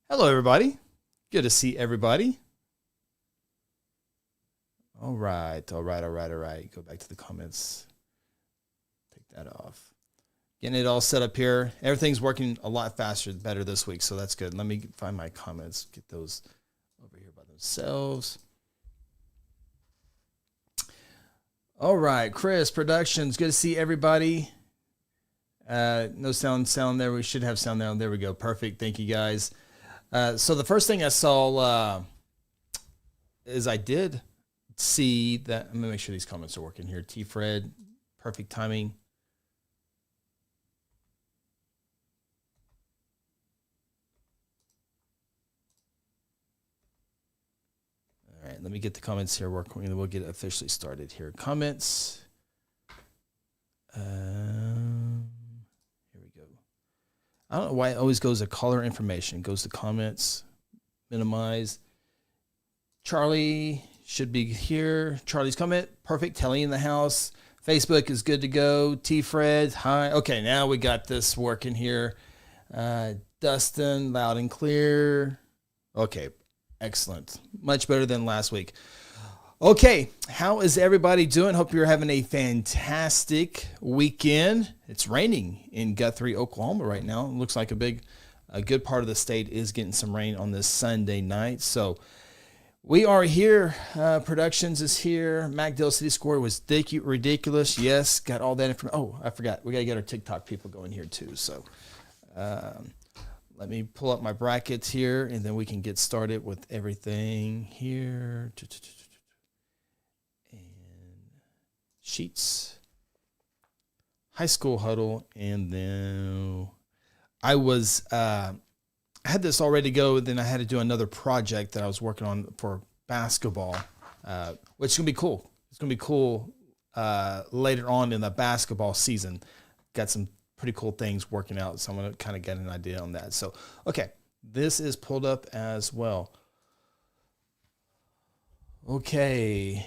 Hello, everybody. Good to see everybody. All right. Go back to the comments. Take that off. Getting it all set up here. Everything's working a lot faster, better this week, so that's good. Let me find my comments, get those over here by themselves. All right, Chris Productions. Good to see everybody. No sound there. We should have sound there. There we go. Perfect. Thank you, guys. So the first thing I saw is I did see that. I'm gonna make sure these comments are working here. T. Fred, perfect timing. All right, let me get the comments here working. We'll get officially started here. Comments. Here we go. I don't know why it always goes to caller information. It goes to comments, minimize. Charlie should be here. Charlie's comment, perfect. Telly in the house. Facebook is good to go. T. Fred, hi. Okay, now we got this working here. Dustin, loud and clear. Okay, excellent. Much better than last week. Okay, how is everybody doing? Hope you're having a fantastic weekend. It's raining in Guthrie, Oklahoma right now. It looks like a good part of the state is getting some rain on this Sunday night. So we are here. Productions is here. MacDill City score was ridiculous. Yes, got all that information. Oh, I forgot. We got to get our TikTok people going here too. So let me pull up my brackets here, and then we can get started with everything here. Sheets, High School Huddle, and then I had this all ready to go. Then I had to do another project that I was working on for basketball, which is gonna be cool. It's gonna be cool later on in the basketball season. Got some pretty cool things working out, so I'm gonna kind of get an idea on that. So, okay, this is pulled up as well. Okay.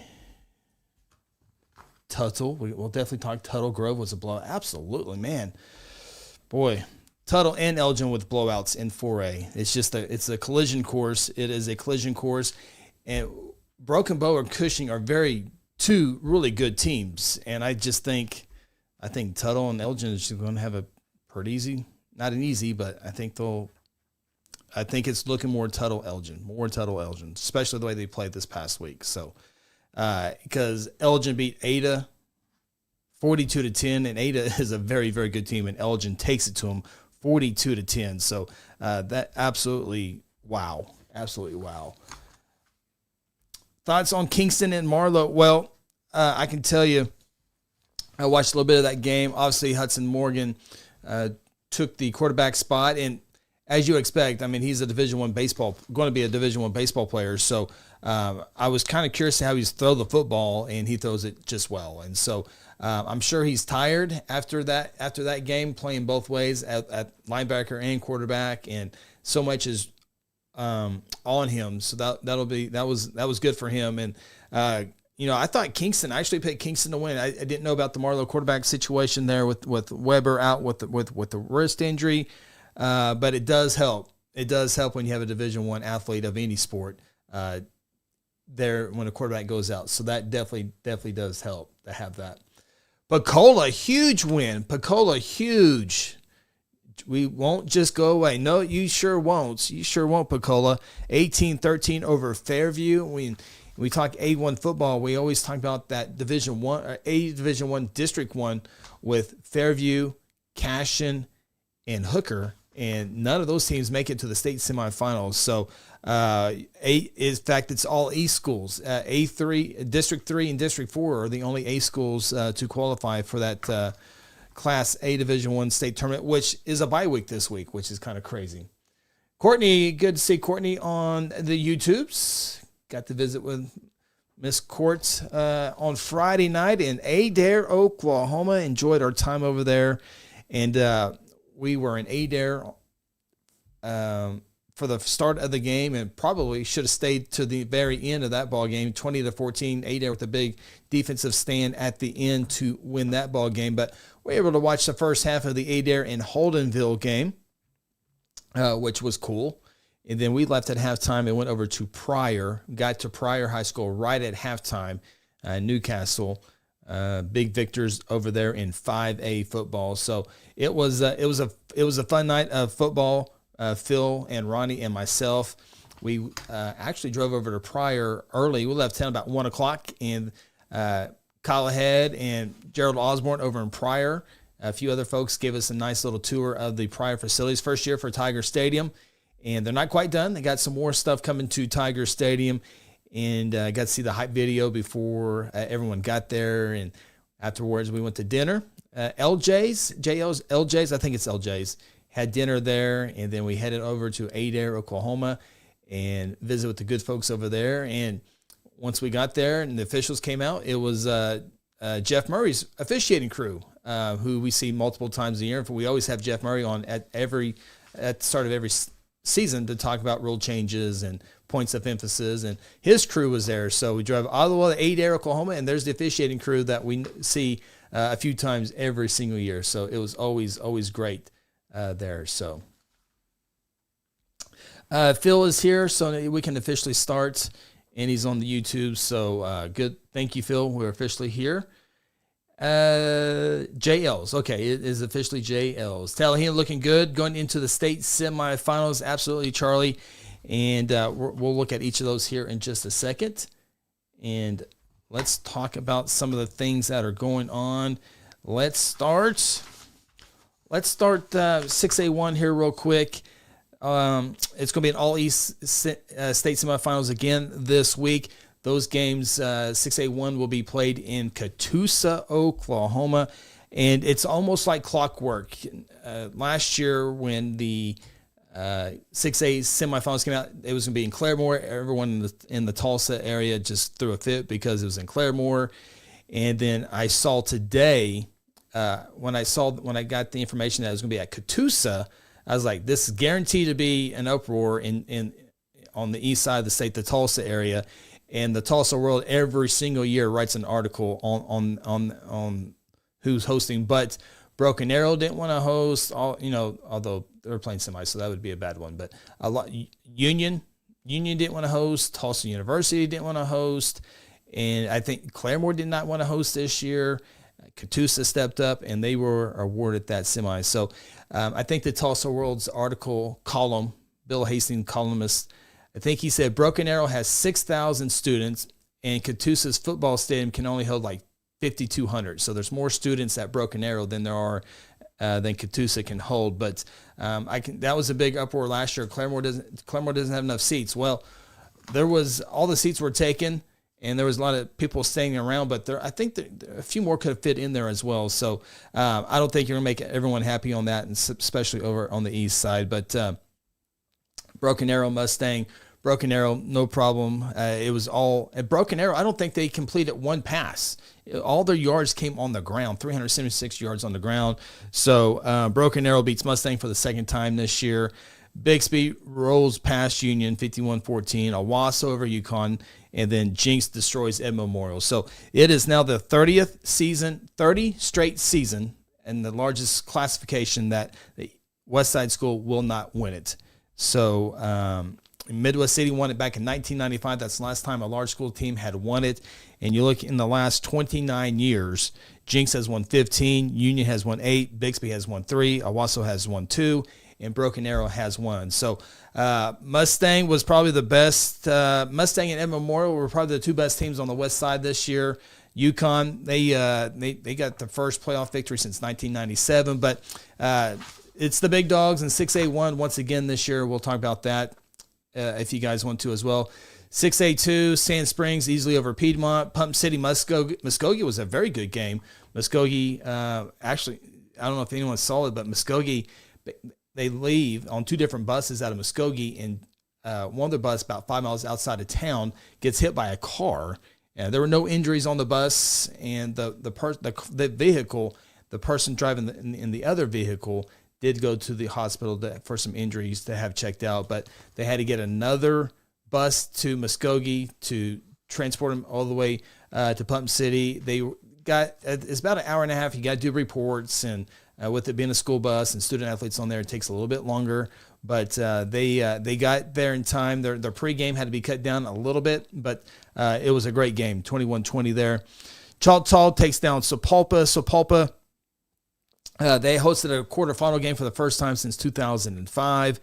Tuttle. We'll definitely talk Tuttle. Grove was a blowout. Absolutely, man. Boy, Tuttle and Elgin with blowouts in 4A. It's a collision course. It is a collision course. And Broken Bow and Cushing are two really good teams. And I think Tuttle and Elgin is going to have a pretty easy, not an easy, but I think it's looking more Tuttle Elgin, especially the way they played this past week. So, because Elgin beat Ada 42-10, and Ada is a very, very good team, and Elgin takes it to them 42-10. So that absolutely wow. Thoughts on Kingston and Marlowe? Well, I can tell you, I watched a little bit of that game. Obviously, Hudson Morgan took the quarterback spot, and as you expect, I mean, he's going to be a Division I baseball player. So I was kind of curious to how he's throw the football, and he throws it just well. And so I'm sure he's tired after that game, playing both ways at linebacker and quarterback, and so much is on him. So that was good for him. And I thought Kingston. I actually picked Kingston to win. I didn't know about the Marlowe quarterback situation there with Weber out with the wrist injury. But it does help. It does help when you have a Division I athlete of any sport there when a quarterback goes out. So that definitely does help to have that. Pensacola, huge win. Pensacola, huge. We won't just go away. No, you sure won't. You sure won't, Pensacola. 18-13 over Fairview. We talk A1 football. We always talk about that Division I District 1 with Fairview, Cashion, and Hooker. And none of those teams make it to the state semifinals. So, in fact, it's all A schools. A3, District 3 and District 4 are the only A schools to qualify for that Class A Division I state tournament, which is a bye week this week, which is kind of crazy. Courtney, good to see Courtney on the YouTubes. Got to visit with Miss Courts on Friday night in Adair, Oklahoma. Enjoyed our time over there. And we were in Adair for the start of the game, and probably should have stayed to the very end of that ball game, 20-14. Adair with a big defensive stand at the end to win that ball game. But we were able to watch the first half of the Adair and Holdenville game, which was cool. And then we left at halftime and went over to Pryor, got to Pryor High School right at halftime, Newcastle. Big victors over there in 5A football. So it was a fun night of football. Phil and Ronnie and myself, we actually drove over to Pryor early. We left town about 1 o'clock, and Kyle Head and Gerald Osborne over in Pryor. A few other folks gave us a nice little tour of the Pryor facilities. First year for Tiger Stadium, and they're not quite done. They got some more stuff coming to Tiger Stadium, and got to see the hype video before everyone got there. And afterwards, we went to dinner. LJ's, I think it's LJ's, had dinner there, and then we headed over to Adair, Oklahoma, and visit with the good folks over there. And once we got there and the officials came out, it was Jeff Murray's officiating crew, who we see multiple times a year. We always have Jeff Murray on at the start of every season to talk about rule changes and points of emphasis, and his crew was there. So we drove all the way to Adair, Oklahoma, and there's the officiating crew that we see a few times every single year. So it was always great there. So Phil is here, so we can officially start, and he's on the YouTube. So good. Thank you, Phil. We're officially here. JLs. Okay, it is officially JLs. Tallahassee looking good going into the state semifinals. Absolutely, Charlie. And we'll look at each of those here in just a second. And let's talk about some of the things that are going on. Let's start 6A1 here real quick. It's going to be an all-East state semifinals again this week. Those games, 6A1 will be played in Catoosa, Oklahoma, and it's almost like clockwork. Last year when the 6A semifinals came out, it was going to be in Claremore. Everyone in the Tulsa area just threw a fit because it was in Claremore. And then I saw today, when I got the information that it was going to be at Catoosa, I was like, this is guaranteed to be an uproar on the east side of the state, the Tulsa area. And the Tulsa World every single year writes an article on who's hosting, but Broken Arrow didn't want to host. Although they were playing semi, so that would be a bad one. But a lot Union didn't want to host. Tulsa University didn't want to host, and I think Claremore did not want to host this year. Catoosa stepped up, and they were awarded that semi. So I think the Tulsa World's article column, Bill Hastings, columnist, I think he said Broken Arrow has 6,000 students, and Catoosa's football stadium can only hold like 5,200. So there's more students at Broken Arrow than there are than Catoosa can hold. But that was a big uproar last year. Claremore doesn't have enough seats. Well, all the seats were taken, and there was a lot of people staying around. But I think a few more could have fit in there as well. So I don't think you're gonna make everyone happy on that, and especially over on the east side. But Broken Arrow Mustang, Broken Arrow, no problem. It was all at Broken Arrow. I don't think they completed one pass. All their yards came on the ground, 376 yards on the ground. So Broken Arrow beats Mustang for the second time this year. Bixby rolls past Union 51-14. Owasso over UConn, and then Jinx destroys Ed Memorial. So it is now the 30 straight season, and the largest classification that the West Side School will not win it. So Midwest City won it back in 1995. That's the last time a large school team had won it. And you look in the last 29 years, Jinx has won 15, Union has won 8, Bixby has won 3, Owasso has won 2, and Broken Arrow has 1. So Mustang was probably the best. Mustang and Ed Memorial were probably the two best teams on the west side this year. UConn, they got the first playoff victory since 1997, but it's the big dogs, and 6A1 once again this year. We'll talk about that if you guys want to as well. 6A2, Sand Springs easily over Piedmont. Pump City, Muskogee was a very good game. Muskogee, actually, I don't know if anyone saw it, but Muskogee, they leave on two different buses out of Muskogee, and one of the buses about 5 miles outside of town gets hit by a car. There were no injuries on the bus, and the vehicle, the person driving in the other vehicle, did go to the hospital for some injuries to have checked out, but they had to get another bus to Muskogee to transport them all the way to Pump City. It's about an hour and a half. You got to do reports, and with it being a school bus and student athletes on there, it takes a little bit longer. but they got there in time. Their pregame had to be cut down a little bit, but it was a great game, 21-20 there. Choctaw takes down Sapulpa. Sapulpa, they hosted a quarterfinal game for the first time since 2005.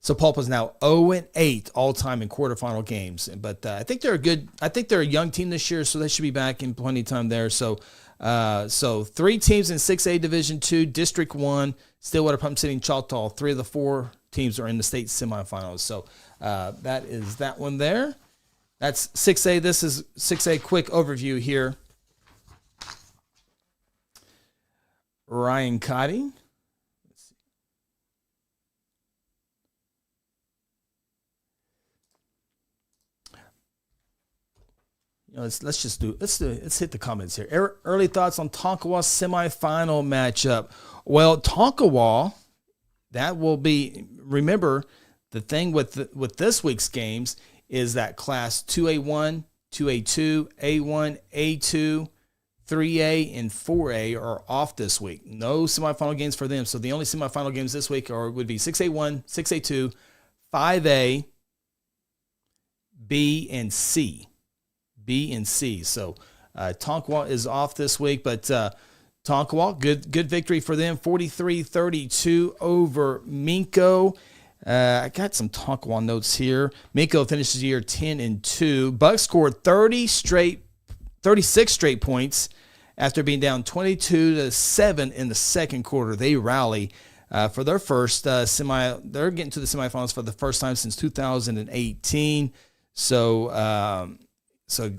Sapulpa is now 0-8 all time in quarterfinal games, but I think they're a young team this year, so they should be back in plenty of time there. So 3 teams in 6A Division II, District 1, Stillwater, Pump City, and Choctaw. 3 of the 4 teams are in the state semifinals. So that is that one there. That's 6A. This is 6A quick overview here. Ryan Cotty. Let's hit the comments here. Early thoughts on Tonkawa semifinal matchup. Well, Tonkawa, that will be. Remember, the thing with this week's games is that Class 2A1, 2A2, A1, A2, 3A, and 4A are off this week. No semifinal games for them. So the only semifinal games this week would be 6A1, 6A2, 5A, B, and C. B and C. So Tonkawa is off this week, but Tonkawa, good victory for them, 43-32 over Minko. I got some Tonkawa notes here. Minko finishes the year 10-2. Bucks scored 36 straight points after being down 22-7 in the second quarter. They rally for their first They're getting to the semifinals for the first time since 2018. So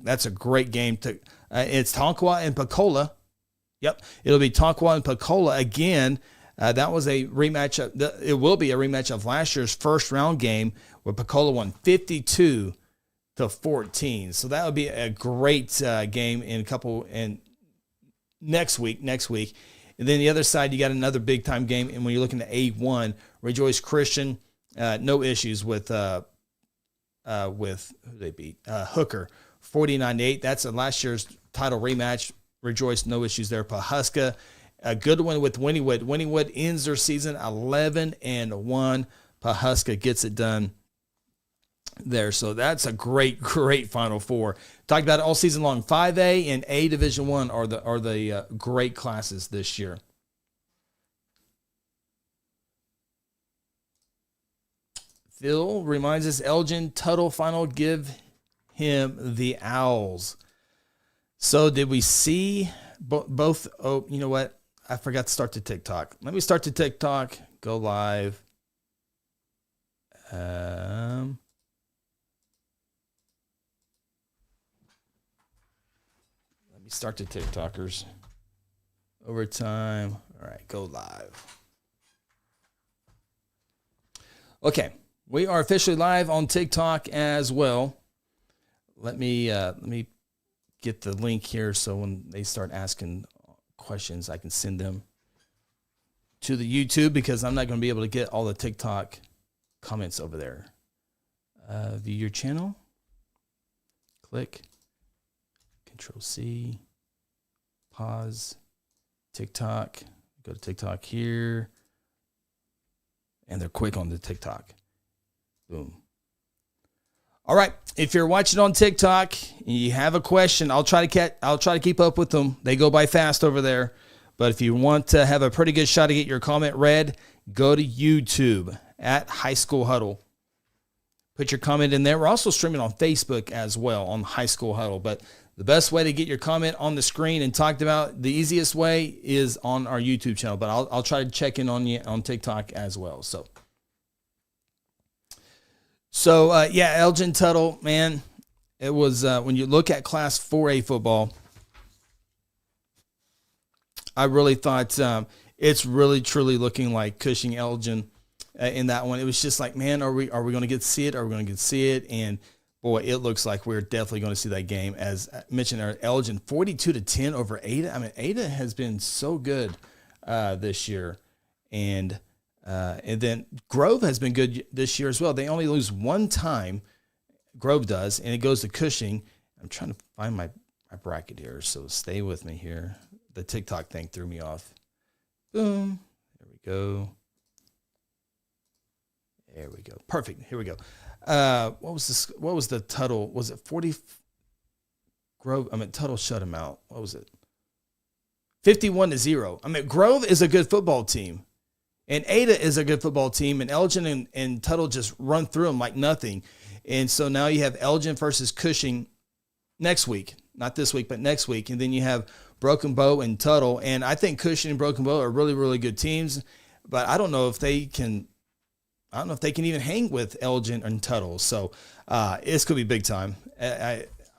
that's a great game. It's Tonkawa and Pecola. Yep, it'll be Tonkawa and Pecola again. That was a rematch. It will be a rematch of last year's first round game where Pecola won 52-14. So that would be a great game in next week. And then the other side, you got another big time game. And when you're looking at A1, Rejoice Christian, no issues with who they beat, Hooker. 49-8. That's last year's title rematch. Rejoice, no issues there. Pawhuska, a good one with Wynnewood. Wynnewood ends their season 11-1. Pawhuska gets it done there. So that's a great Final Four. Talked about it all season long. 5A and A Division I are the great classes this year. Phil reminds us, Elgin Tuttle final, give him the Owls. So did we see both? Oh, you know what? I forgot to start the TikTok. Let me start the TikTok. Go live. Let me start the TikTokers. Overtime. All right, go live. Okay, we are officially live on TikTok as well. Let me get the link here so when they start asking questions, I can send them to the YouTube because I'm not going to be able to get all the TikTok comments over there. View your channel. Click. Control-C. Pause. TikTok. Go to TikTok here. And they're quick on the TikTok. Boom. All right, if you're watching on TikTok and you have a question, I'll try to keep up with them. They go by fast over there. But if you want to have a pretty good shot to get your comment read, go to YouTube at High School Huddle. Put your comment in there. We're also streaming on Facebook as well on High School Huddle. But the best way to get your comment on the screen and talked about, the easiest way is on our YouTube channel. But I'll try to check in on you on TikTok as well. So, Elgin Tuttle, man, it was when you look at Class 4A football, I really thought it's really, truly looking like Cushing Elgin in that one. It was just like, man, are we going to get to see it? Are we going to get to see it? And, boy, it looks like we're definitely going to see that game. As I mentioned, Elgin, 42-10 over Ada. I mean, Ada has been so good this year. And then Grove has been good this year as well. They only lose one time, Grove does, and it goes to Cushing. I'm trying to find my bracket here, so stay with me here. The TikTok thing threw me off. Boom. There we go. There we go. Perfect. Here we go. What was this? What was the Tuttle? Was it 40? Grove. I mean, Tuttle shut him out. What was it? 51-0. I mean, Grove is a good football team, and Ada is a good football team, and Elgin and Tuttle just run through them like nothing. And so now you have Elgin versus Cushing next week, not this week, but next week, and then you have Broken Bow and Tuttle. And I think Cushing and Broken Bow are really, really good teams, but I don't know if they can. I don't know if they can even hang with Elgin and Tuttle. So it's going to be big time.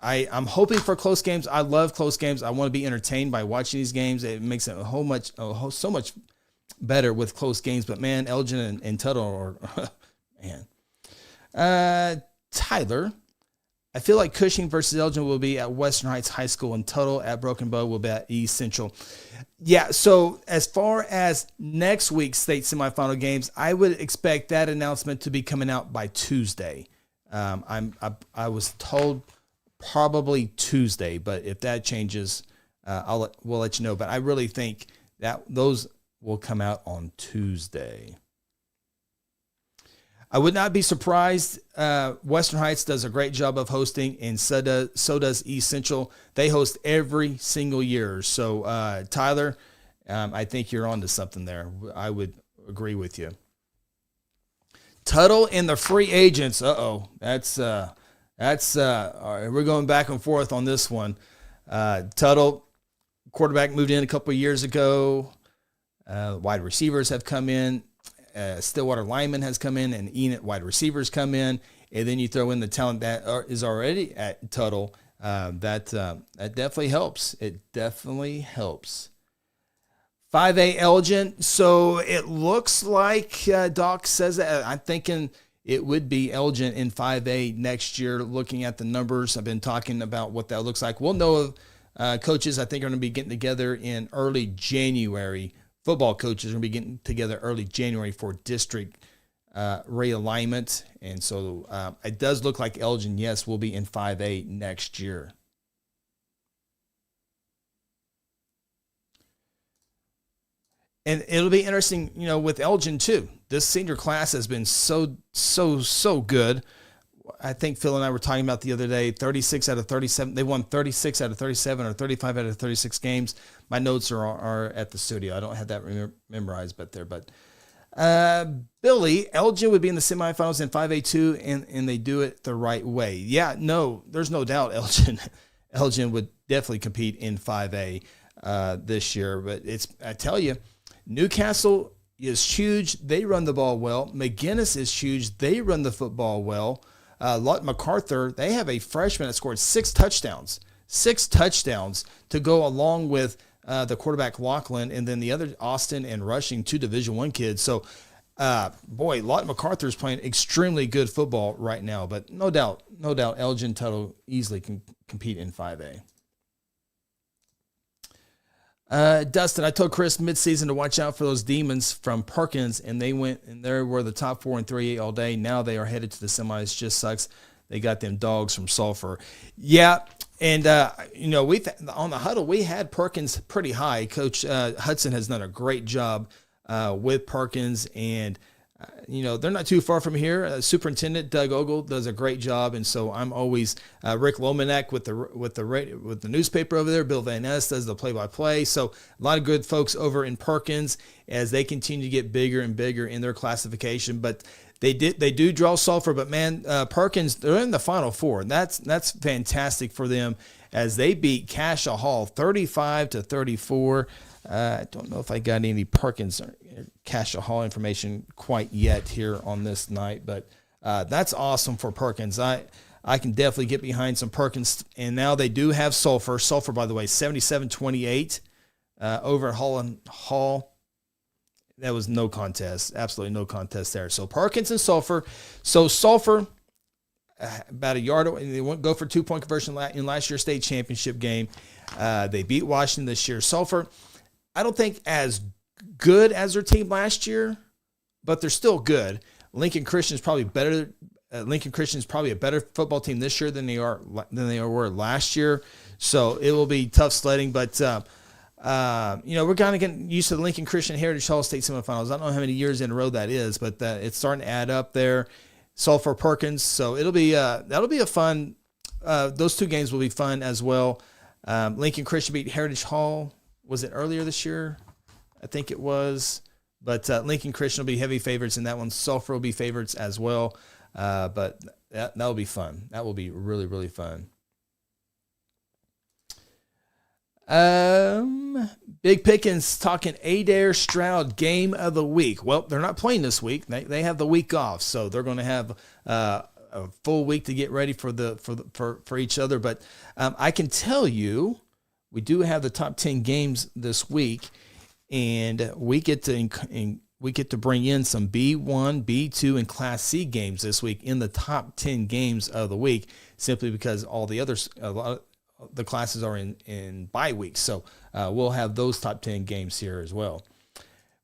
I'm hoping for close games. I love close games. I want to be entertained by watching these games. It makes it so much better with close games. But, man, Elgin and Tuttle are man. Tyler, I feel like Cushing versus Elgin will be at Western Heights High School, and Tuttle at Broken Bow will be at East Central. Yeah, so as far as next week's state semifinal games, I would expect that announcement to be coming out by Tuesday. I was told probably Tuesday, but if that changes, we'll let you know. But I really think that those will come out on Tuesday. I would not be surprised. Western Heights does a great job of hosting, and so does East Central. They host every single year. So, Tyler, I think you're onto something there. I would agree with you. Tuttle and the free agents. That's all right, we're going back and forth on this one. Tuttle, quarterback, moved in a couple of years ago. Wide receivers have come in. Stillwater lineman has come in, and Enid wide receivers come in, and then you throw in the talent that is already at Tuttle. That definitely helps. It definitely helps. 5A Elgin. So it looks like Doc says that. I'm thinking it would be Elgin in 5A next year. Looking at the numbers, I've been talking about what that looks like. We'll know coaches, I think, are going to be getting together in early January. Football coaches are going to be getting together early January for district realignment. And so it does look like Elgin, yes, will be in 5A next year. And it'll be interesting, with Elgin too. This senior class has been so good. I think Phil and I were talking about the other day, 36 out of 37. They won 36 out of 37 or 35 out of 36 games. My notes are at the studio. I don't have that memorized, but Billy, Elgin would be in the semifinals in 5A2, and they do it the right way. Yeah, no, there's no doubt Elgin would definitely compete in 5A this year. But I tell you, Newcastle is huge. They run the ball well. McGinnis is huge. They run the football well. Lawton MacArthur, they have a freshman that scored 6 touchdowns to go along with the quarterback Lachlan, and then the other Austin and rushing 2 Division I kids. So, Lawton MacArthur is playing extremely good football right now. But no doubt, Elgin Tuttle easily can compete in 5A. Dustin, I told Chris midseason to watch out for those demons from Perkins, and they went and they were the top 4 in 3A all day. Now they are headed to the semis. Just sucks. They got them dogs from Sulphur. Yeah, and we on the huddle we had Perkins pretty high. Coach Hudson has done a great job with Perkins, and they're not too far from here. Superintendent Doug Ogle does a great job, and so I'm always Rick Lomanek with the newspaper over there. Bill Van Ness does the play-by-play. So a lot of good folks over in Perkins as they continue to get bigger and bigger in their classification. But they do draw Sulphur, but man, Perkins, they're in the Final Four. That's fantastic for them as they beat Cassia Hall 35-34. I don't know if I got any Perkins or Cassia Hall information quite yet here on this night, but that's awesome for Perkins. I can definitely get behind some Perkins, and now they do have Sulphur. Sulphur, by the way, 77-28 over at Hall. That was no contest, absolutely no contest there. So Perkins and Sulphur. So Sulphur, about a yard away. They won't go for 2-point conversion in last year's state championship game. They beat Washington this year. Sulphur, I don't think as good as their team last year, but they're still good. Lincoln Christian is probably better. Lincoln Christian is probably a better football team this year than they were last year. So it will be tough sledding. But We're kind of getting used to the Lincoln Christian Heritage Hall State Semifinals. I don't know how many years in a row that is, but it's starting to add up there. Sulphur Perkins, so that'll be a fun. Those two games will be fun as well. Lincoln Christian beat Heritage Hall. Was it earlier this year? I think it was. But Lincoln Christian will be heavy favorites in that one. Sulphur will be favorites as well. But that'll be fun. That will be really, really fun. Big Pickens talking Adair Stroud game of the week. Well, they're not playing this week. They have the week off, so they're going to have a full week to get ready for each other. But I can tell you, we do have the top 10 games this week, and we get to bring in some B1, B2, and Class C games this week in the top 10 games of the week, simply because all the others, the classes are in bye weeks. So we'll have those top 10 games here as well.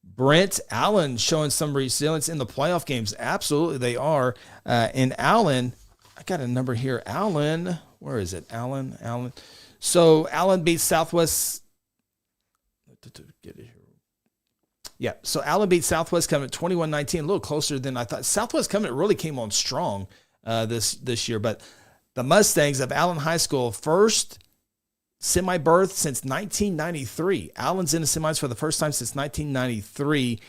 Brent Allen showing some resilience in the playoff games. Absolutely, they are. And Allen, I got a number here. Allen, where is it? Allen. So Allen beats Southwest. Get it here. Yeah, so Allen beat Southwest Covenant 21-19, a little closer than I thought. Southwest Covenant really came on strong this year, but the Mustangs of Allen High School, first semi-berth since 1993. Allen's in the semis for the first time since 1993.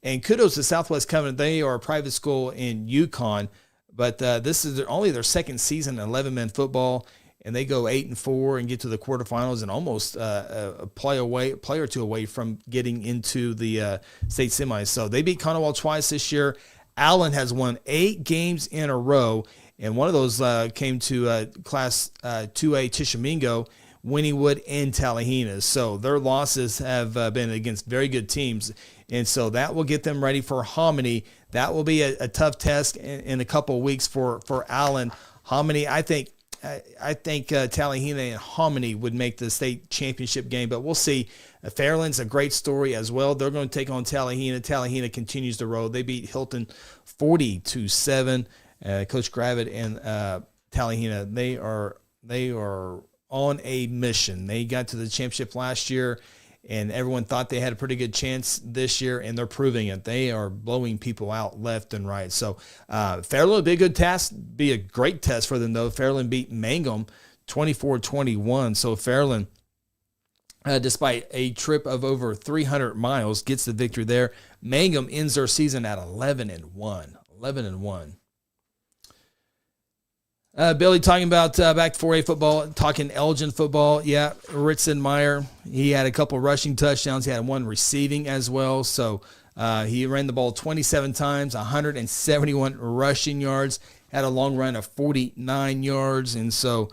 And kudos to Southwest Covenant. They are a private school in Yukon, but this is only their second season in 11-man football, and they go 8-4 and get to the quarterfinals and almost a play or two away from getting into the state semis. So they beat Conowall twice this year. Allen has won 8 games in a row, and one of those came to Class 2A Tishomingo, Wynnewood, and Tallahena. So their losses have been against very good teams, and so that will get them ready for Hominy. That will be a tough test in a couple of weeks for Allen. Hominy, I think Tallahena and Hominy would make the state championship game, but we'll see. Fairland's a great story as well. They're going to take on Tallahena. Tallahena continues to roll. They beat Hilton 40-7. Coach Gravitt and Tallahena, they are on a mission. They got to the championship last year, and everyone thought they had a pretty good chance this year, and they're proving it. They are blowing people out left and right. So Fairland will be a good test, be a great test for them, though. Fairland beat Mangum 24-21. So Fairland, despite a trip of over 300 miles, gets the victory there. Mangum ends their season at 11-1. 11-1. Billy talking about back to 4A football, talking Elgin football. Yeah, Ritzenmeyer, he had a couple rushing touchdowns. He had one receiving as well. So he ran the ball 27 times, 171 rushing yards, had a long run of 49 yards. And so,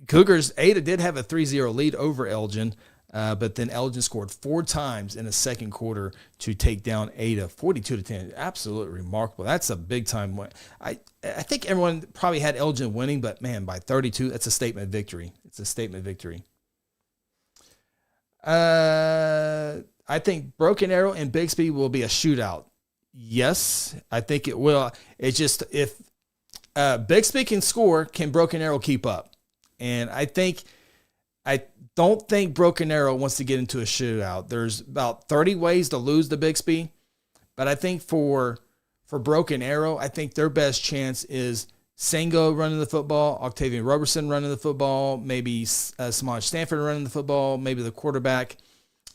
Cougars, Ada did have a 3-0 lead over Elgin, but then Elgin scored 4 times in the second quarter to take down Ada, 42-10. Absolutely remarkable. That's a big-time win. I think everyone probably had Elgin winning, but, man, by 32, that's a statement victory. It's a statement victory. I think Broken Arrow and Bixby will be a shootout. Yes, I think it will. It's just if Bixby can score, can Broken Arrow keep up? And I don't think Broken Arrow wants to get into a shootout. There's about 30 ways to lose to Bixby, but I think for Broken Arrow, I think their best chance is Sango running the football, Octavian Roberson running the football, maybe Samaj Stanford running the football, maybe the quarterback,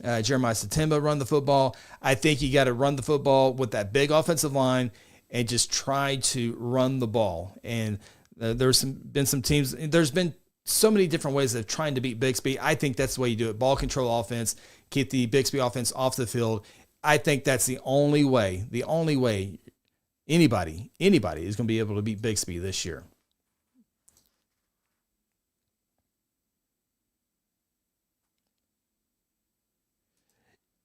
Jeremiah Satimba run the football. I think you got to run the football with that big offensive line and just try to run the ball. And there's been some teams, there's been so many different ways of trying to beat Bixby. I think that's the way you do it. Ball control offense, keep the Bixby offense off the field. I think that's the only way anybody is going to be able to beat Bixby this year.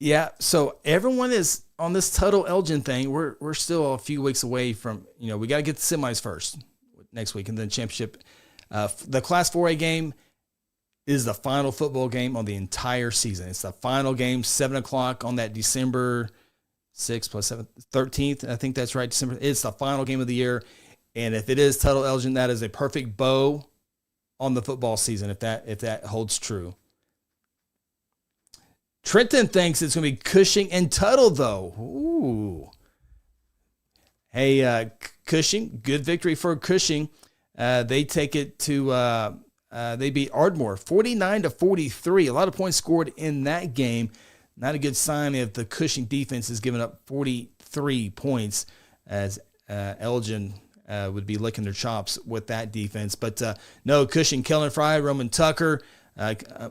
Yeah, so everyone is on this Tuttle Elgin thing. We're still a few weeks away from, we got to get the semis first next week and then championship. The Class 4A game is the final football game on the entire season. It's the final game, 7 o'clock on that December 6th plus 7th, 13th. I think that's right. December. It's the final game of the year. And if it is Tuttle Elgin, that is a perfect bow on the football season if that holds true. Trenton thinks it's going to be Cushing and Tuttle, though. Ooh. Hey, Cushing, good victory for Cushing. They take it to they beat Ardmore 49-43. A lot of points scored in that game. Not a good sign if the Cushing defense has given up 43 points, as Elgin would be licking their chops with that defense. But no, Cushing, Kellen Fry, Roman Tucker,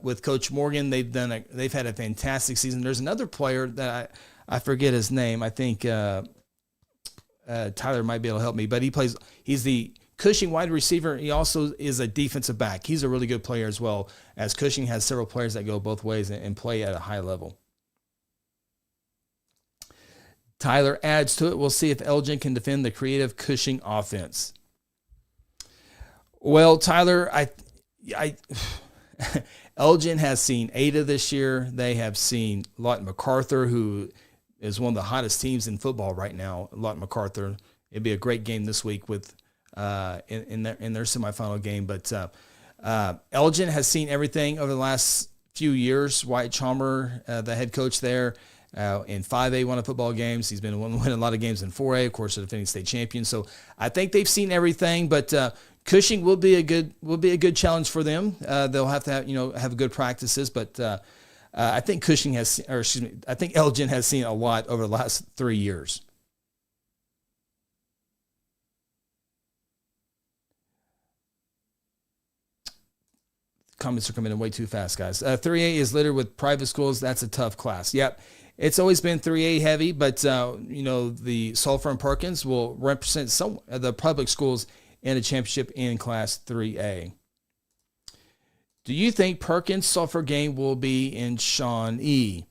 with Coach Morgan, they've had a fantastic season. There's another player that I forget his name. I think Tyler might be able to help me, but he's the Cushing wide receiver. He also is a defensive back. He's a really good player as well, as Cushing has several players that go both ways and play at a high level. Tyler adds to it. We'll see if Elgin can defend the creative Cushing offense. Well, Tyler, Elgin has seen Ada this year. They have seen Lawton MacArthur, who is one of the hottest teams in football right now. Lawton MacArthur. It'd be a great game this week with in their semifinal game. But Elgin has seen everything over the last few years. Wyatt Chalmer, the head coach there, in 5A won football games. He's been winning a lot of games in 4A, of course, the defending state champion. So I think they've seen everything. But Cushing will be a good challenge for them. They'll have to have good practices. But I think I think Elgin has seen a lot over the last 3 years. Comments are coming in way too fast, guys. 3A is littered with private schools. That's a tough class. Yep. It's always been 3A heavy, but, the Sulphur and Perkins will represent some of the public schools in a championship in Class 3A. Do you think Perkins' Sulphur game will be in Shawnee?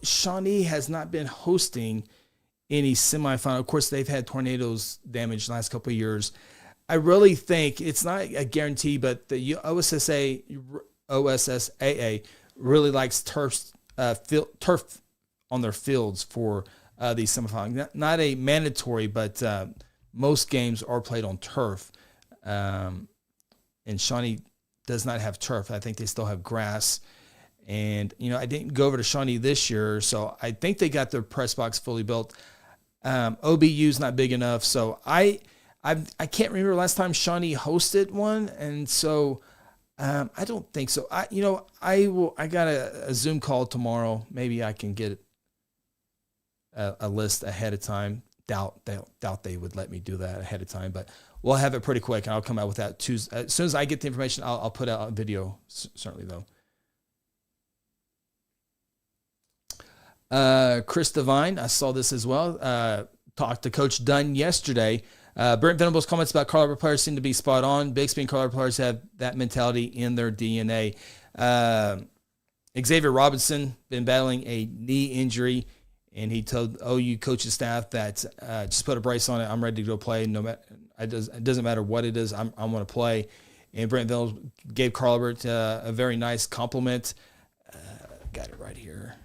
Shawnee has not been hosting any semifinal. Of course, they've had tornadoes damage the last couple of years. I really think it's not a guarantee, but the OSSAA really likes turf on their fields for these semifinals. Not a mandatory, but most games are played on turf. And Shawnee does not have turf. I think they still have grass. And, I didn't go over to Shawnee this year, so I think they got their press box fully built. OBU's not big enough, so I can't remember last time Shawnee hosted one, and so I don't think so. I got a Zoom call tomorrow. Maybe I can get a list ahead of time. Doubt they would let me do that ahead of time, but we'll have it pretty quick, and I'll come out with that Tuesday. As soon as I get the information, I'll put out a video, certainly, though. Chris Devine, I saw this as well. Talked to Coach Dunn yesterday. Brent Venable's comments about Carl Albert players seem to be spot on. Bixby and Carl Albert players have that mentality in their DNA. Xavier Robinson been battling a knee injury, and he told OU coaching staff that just put a brace on it. I'm ready to go play. No matter it doesn't matter what it is. I'm going to play. And Brent Venable gave Carl Albert a very nice compliment. Got it right here.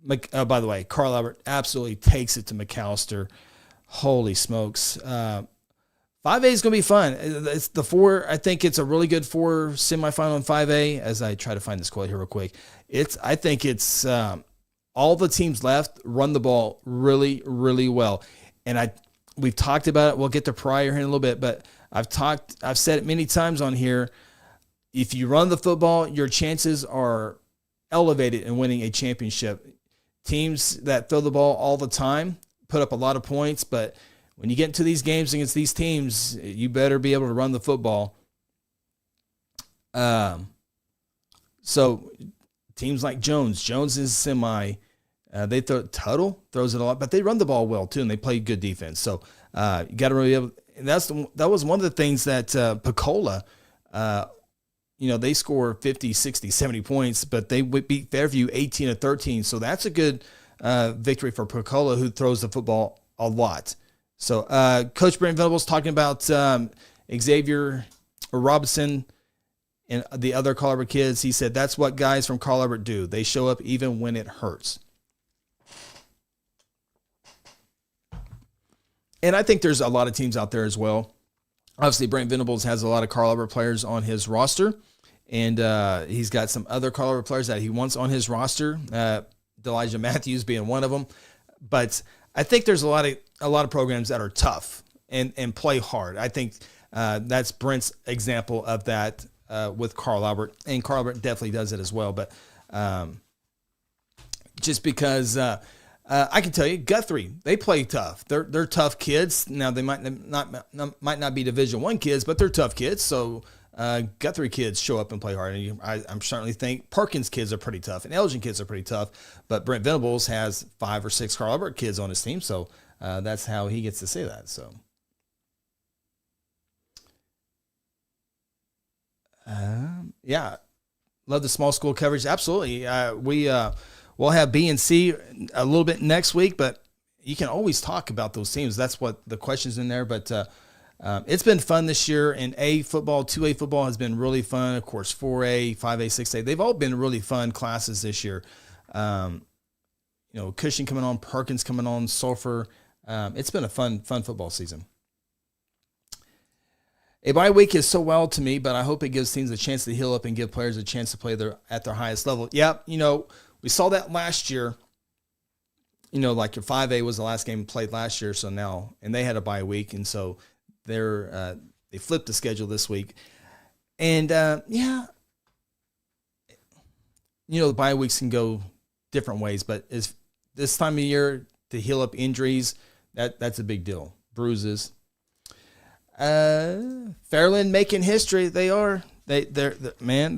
By the way, Carl Albert absolutely takes it to McAllister. Holy smokes. 5A is going to be fun. It's the 4. I think it's a really good 4 semifinal in 5A. As I try to find this quote here real quick. I think it's all the teams left run the ball really, really well. And we've talked about it. We'll get to Pryor here in a little bit, but I've said it many times on here. If you run the football, your chances are elevated in winning a championship. Teams that throw the ball all the time put up a lot of points, but when you get into these games against these teams, you better be able to run the football. So teams like Jones is semi. They Tuttle throws it a lot, but they run the ball well too, and they play good defense. So you got to really be able. And that was one of the things that Pecola, they score 50, 60, 70 points, but they beat Fairview 18-13. So that's a good victory for Pecola, who throws the football a lot. So Coach Brent Venables talking about Xavier Robinson and the other Carl Albert kids. He said, that's what guys from Carl Albert do. They show up even when it hurts. And I think there's a lot of teams out there as well. Obviously, Brent Venables has a lot of Carl Albert players on his roster, and he's got some other Carl Albert players that he wants on his roster. Elijah Matthews being one of them. But I think there's a lot of programs that are tough and play hard. I think that's Brent's example of that with Carl Albert, and Carl Albert definitely does it as well. But just because I can tell you, Guthrie, they play tough. They're tough kids. Now they might not be Division I kids, but they're tough kids. So Guthrie kids show up and play hard. And I'm certainly think Perkins kids are pretty tough, and Elgin kids are pretty tough. But Brent Venables has 5 or 6 Carl Albert kids on his team, so that's how he gets to say that. So. Yeah, love the small school coverage. Absolutely. We'll have B and C a little bit next week, but you can always talk about those teams. That's what the question's in there. But it's been fun this year. And A football, 2A football has been really fun. Of course, 4A, 5A, 6A. They've all been really fun classes this year. Cushing coming on, Perkins coming on, Sulphur. It's been a fun football season. A bye week is so wild to me, but I hope it gives teams a chance to heal up and give players a chance to play at their highest level. Yeah, we saw that last year. Like your 5A was the last game played last year, so now, and they had a bye week, and so they flipped the schedule this week. And the bye weeks can go different ways, but it's this time of year to heal up injuries, that's a big deal. Bruises. Fairland making history. They are. They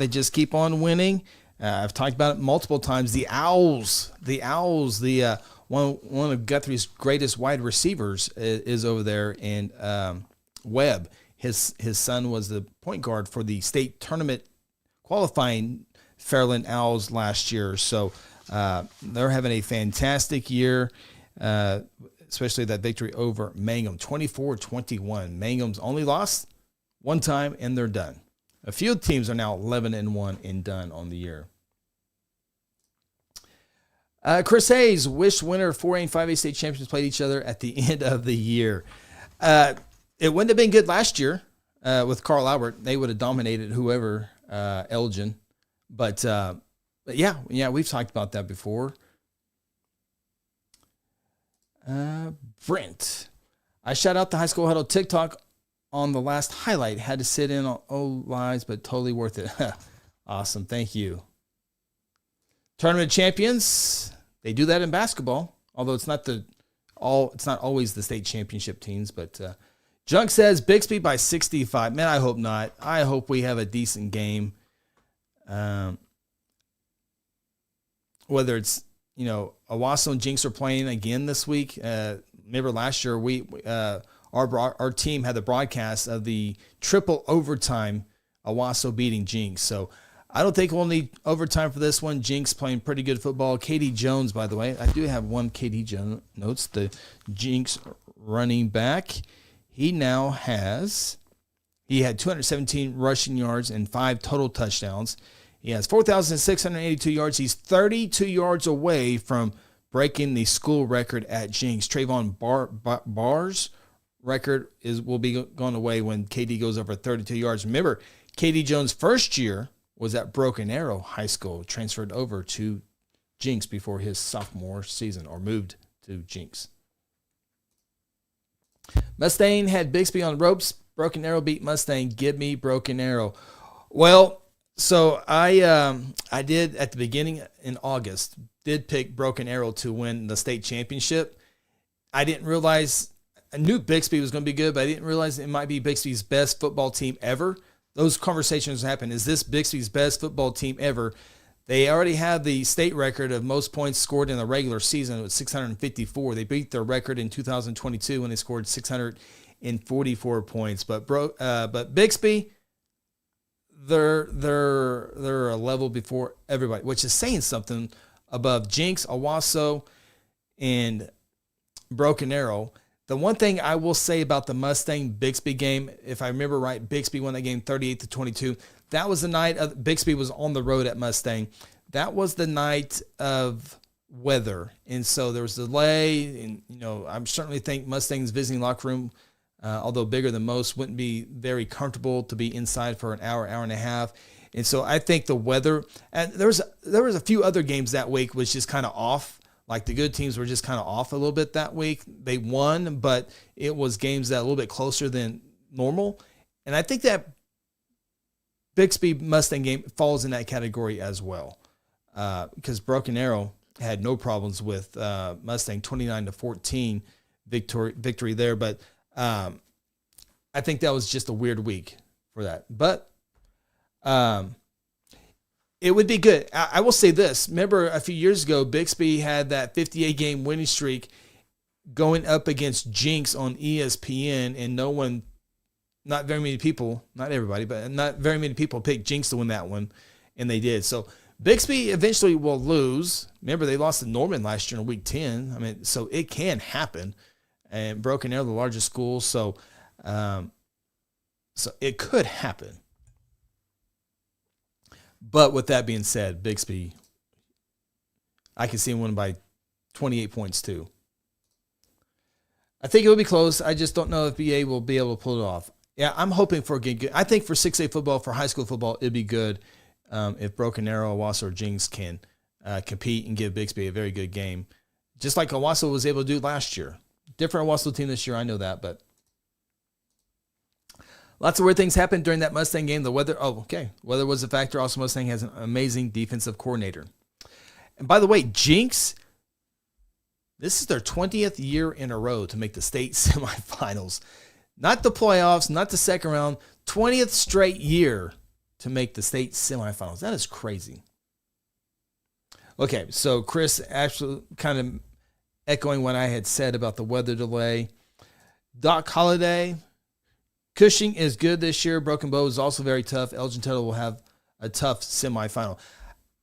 just keep on winning. I've talked about it multiple times. The Owls, one of Guthrie's greatest wide receivers is over there, and Webb, his son was the point guard for the state tournament qualifying Fairland Owls last year. So they're having a fantastic year. Especially that victory over Mangum, 24-21. Mangum's only lost one time, and they're done. A few teams are now 11-1 and done on the year. Chris Hayes, wish winner 4A and 5A state champions played each other at the end of the year. It wouldn't have been good last year with Carl Albert. They would have dominated whoever, Elgin. But yeah, we've talked about that before. Brent, I shout out the High School Huddle TikTok on the last highlight. Had to sit in on lives, but totally worth it. Awesome, thank you. Tournament champions, they do that in basketball, although it's not always the state championship teams. But Junk says Bixby by 65. Man, I hope not. I hope we have a decent game. Whether it's Owasso and Jinx are playing again this week. Remember last year our team had the broadcast of the triple overtime Owasso beating Jinx. So I don't think we'll need overtime for this one. Jinx playing pretty good football. Katie Jones, by the way, I do have one Katie Jones notes. The Jinx running back, he had 217 rushing yards and 5 total touchdowns. He has 4,682 yards. He's 32 yards away from breaking the school record at Jinx. Trayvon Barr's record will be gone away when KD goes over 32 yards. Remember, KD Jones' first year was at Broken Arrow High School, transferred over to Jinx before his sophomore season, or moved to Jinx. Mustang had Bixby on ropes. Broken Arrow beat Mustang. Give me Broken Arrow. Well, so I did at the beginning in August, did pick Broken Arrow to win the state championship. I knew Bixby was going to be good, but I didn't realize it might be Bixby's best football team ever. Those conversations happen. Is this Bixby's best football team ever? They already have the state record of most points scored in the regular season with 654. They beat their record in 2022 when they scored 644 points. But Bixby, they're a level before everybody, which is saying something above Jinx, Owasso, and Broken Arrow. The one thing I will say about the Mustang-Bixby game, if I remember right, Bixby won that game 38-22. That was the night Bixby was on the road at Mustang. That was the night of weather, and so there was a delay. And I certainly think Mustang's visiting locker room although bigger than most, wouldn't be very comfortable to be inside for an hour, hour and a half. And so I think the weather, and there was a few other games that week was just kind of off. Like the good teams were just kind of off a little bit that week. They won, but it was games that a little bit closer than normal. And I think that Bixby Mustang game falls in that category as well. Because Broken Arrow had no problems with Mustang 29-14 victory there. But I think that was just a weird week for that. But it would be good. I will say this. Remember a few years ago, Bixby had that 58-game winning streak going up against Jinx on ESPN, and not very many people, not everybody, but not very many people picked Jinx to win that one, and they did. So Bixby eventually will lose. Remember, they lost to Norman last year in week 10. I mean, so it can happen. And Broken Arrow, the largest school, so it could happen. But with that being said, Bixby, I can see him winning by 28 points too. I think it will be close. I just don't know if BA will be able to pull it off. Yeah, I'm hoping for a good. I think for 6A football, for high school football, it'd be good if Broken Arrow, Owasso, or Jinx can compete and give Bixby a very good game, just like Owasso was able to do last year. Different Owasso team this year, I know that, but lots of weird things happened during that Mustang game. The weather, weather was a factor. Also, Mustang has an amazing defensive coordinator. And by the way, Jinx, this is their 20th year in a row to make the state semifinals. Not the playoffs, not the second round, 20th straight year to make the state semifinals. That is crazy. Okay, so Chris actually kind of echoing what I had said about the weather delay. Doc Holliday, Cushing is good this year. Broken Bow is also very tough. Elgin Tuttle will have a tough semifinal.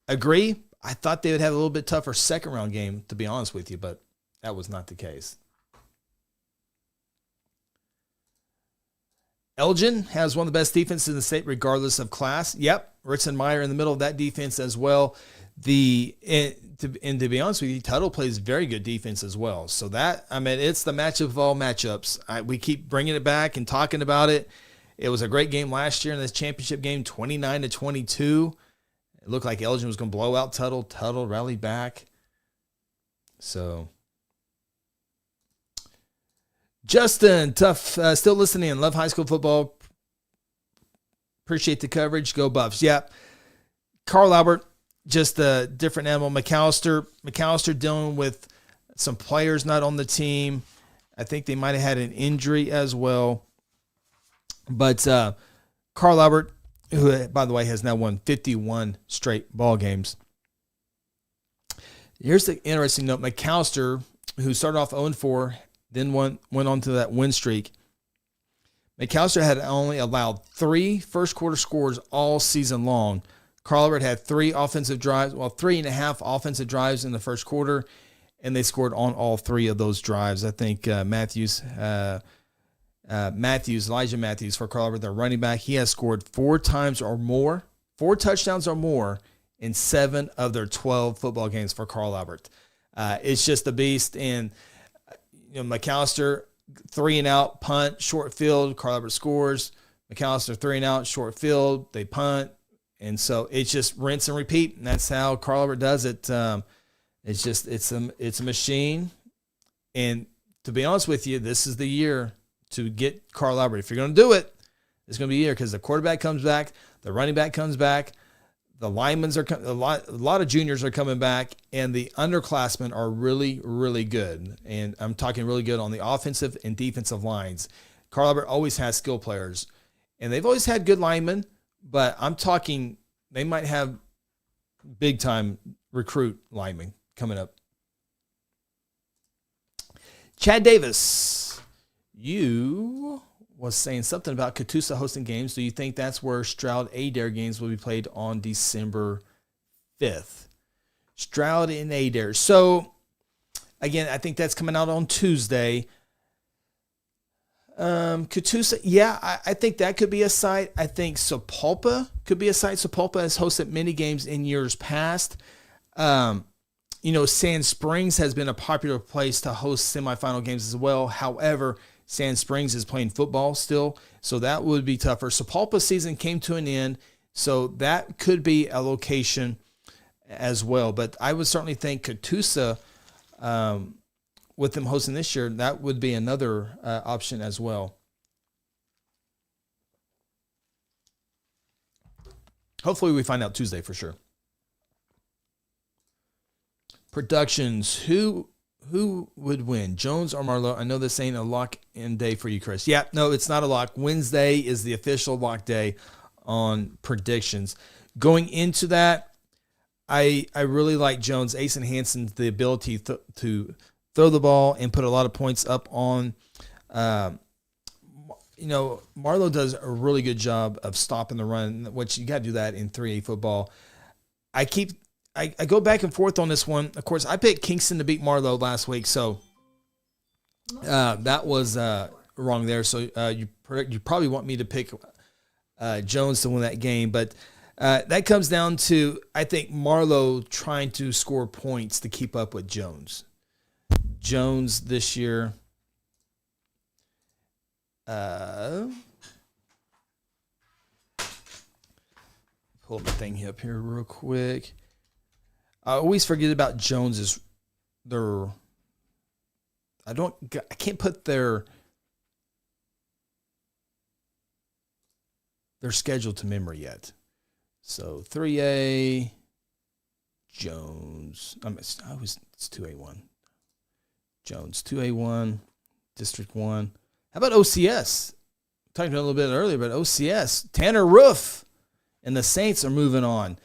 Agree. I thought they would have a little bit tougher second round game, to be honest with you, but that was not the case. Elgin has one of the best defenses in the state, regardless of class. Yep, Ritson Meyer in the middle of that defense as well. To be honest with you, Tuttle plays very good defense as well. So it's the matchup of all matchups. We keep bringing it back and talking about it. It was a great game last year in this championship game, 29-22. It looked like Elgin was going to blow out Tuttle. Tuttle rallied back. So, Justin, tough, still listening. Love high school football. Appreciate the coverage. Go Buffs. Yeah. Carl Albert. Just a different animal. McAllister dealing with some players not on the team. I think they might have had an injury as well. But Carl Albert, who, by the way, has now won 51 straight ball games. Here's the interesting note. McAllister, who started off 0-4, then went on to that win streak. McAllister had only allowed 3 first-quarter scores all season long. Carl Albert had 3 offensive drives, 3.5 offensive drives in the first quarter, and they scored on all 3 of those drives. I think Elijah Matthews for Carl Albert, their running back, he has scored 4 times or more, 4 touchdowns or more in 7 of their 12 football games for Carl Albert. It's just a beast. And McAllister, 3 and out, punt, short field. Carl Albert scores. McAllister, 3 and out, short field. They punt. And so it's just rinse and repeat, and that's how Carl Albert does it. It's a machine. And to be honest with you, this is the year to get Carl Albert. If you're going to do it, it's going to be a year because the quarterback comes back, the running back comes back, the linemen a lot of juniors are coming back, and the underclassmen are really, really good. And I'm talking really good on the offensive and defensive lines. Carl Albert always has skill players, and they've always had good linemen. But I'm talking, they might have big-time recruit linemen coming up. Chad Davis, you was saying something about Catoosa hosting games. Do you think that's where Stroud Adair games will be played on December 5th? Stroud and Adair. So, again, I think that's coming out on Tuesday. Catoosa, yeah, I think that could be a site. I think Sapulpa could be a site. Sapulpa has hosted many games in years past. Sand Springs has been a popular place to host semifinal games as well. However, Sand Springs is playing football still, so that would be tougher. Sapulpa season came to an end, so that could be a location as well. But I would certainly think Catoosa, with them hosting this year, that would be another option as well. Hopefully we find out Tuesday for sure. Predictions. Who would win, Jones or Marlowe? I know this ain't a lock-in day for you, Chris. Yeah, no, it's not a lock. Wednesday is the official lock day on predictions. Going into that, I really like Jones. Asen Hansen's the ability to throw the ball and put a lot of points up on. Marlowe does a really good job of stopping the run, which you got to do that in 3A football. I go back and forth on this one. Of course, I picked Kingston to beat Marlowe last week, so that was wrong there. So you probably want me to pick Jones to win that game, but that comes down to, I think, Marlowe trying to score points to keep up with Jones. Jones this year, pull the thing up here real quick. I always forget about Jones's. I can't put their schedule to memory yet. So 3A Jones. It's 2A1. Jones 2A1, District 1. How about OCS? Talked about a little bit earlier, but OCS, Tanner Roof and the Saints are moving on.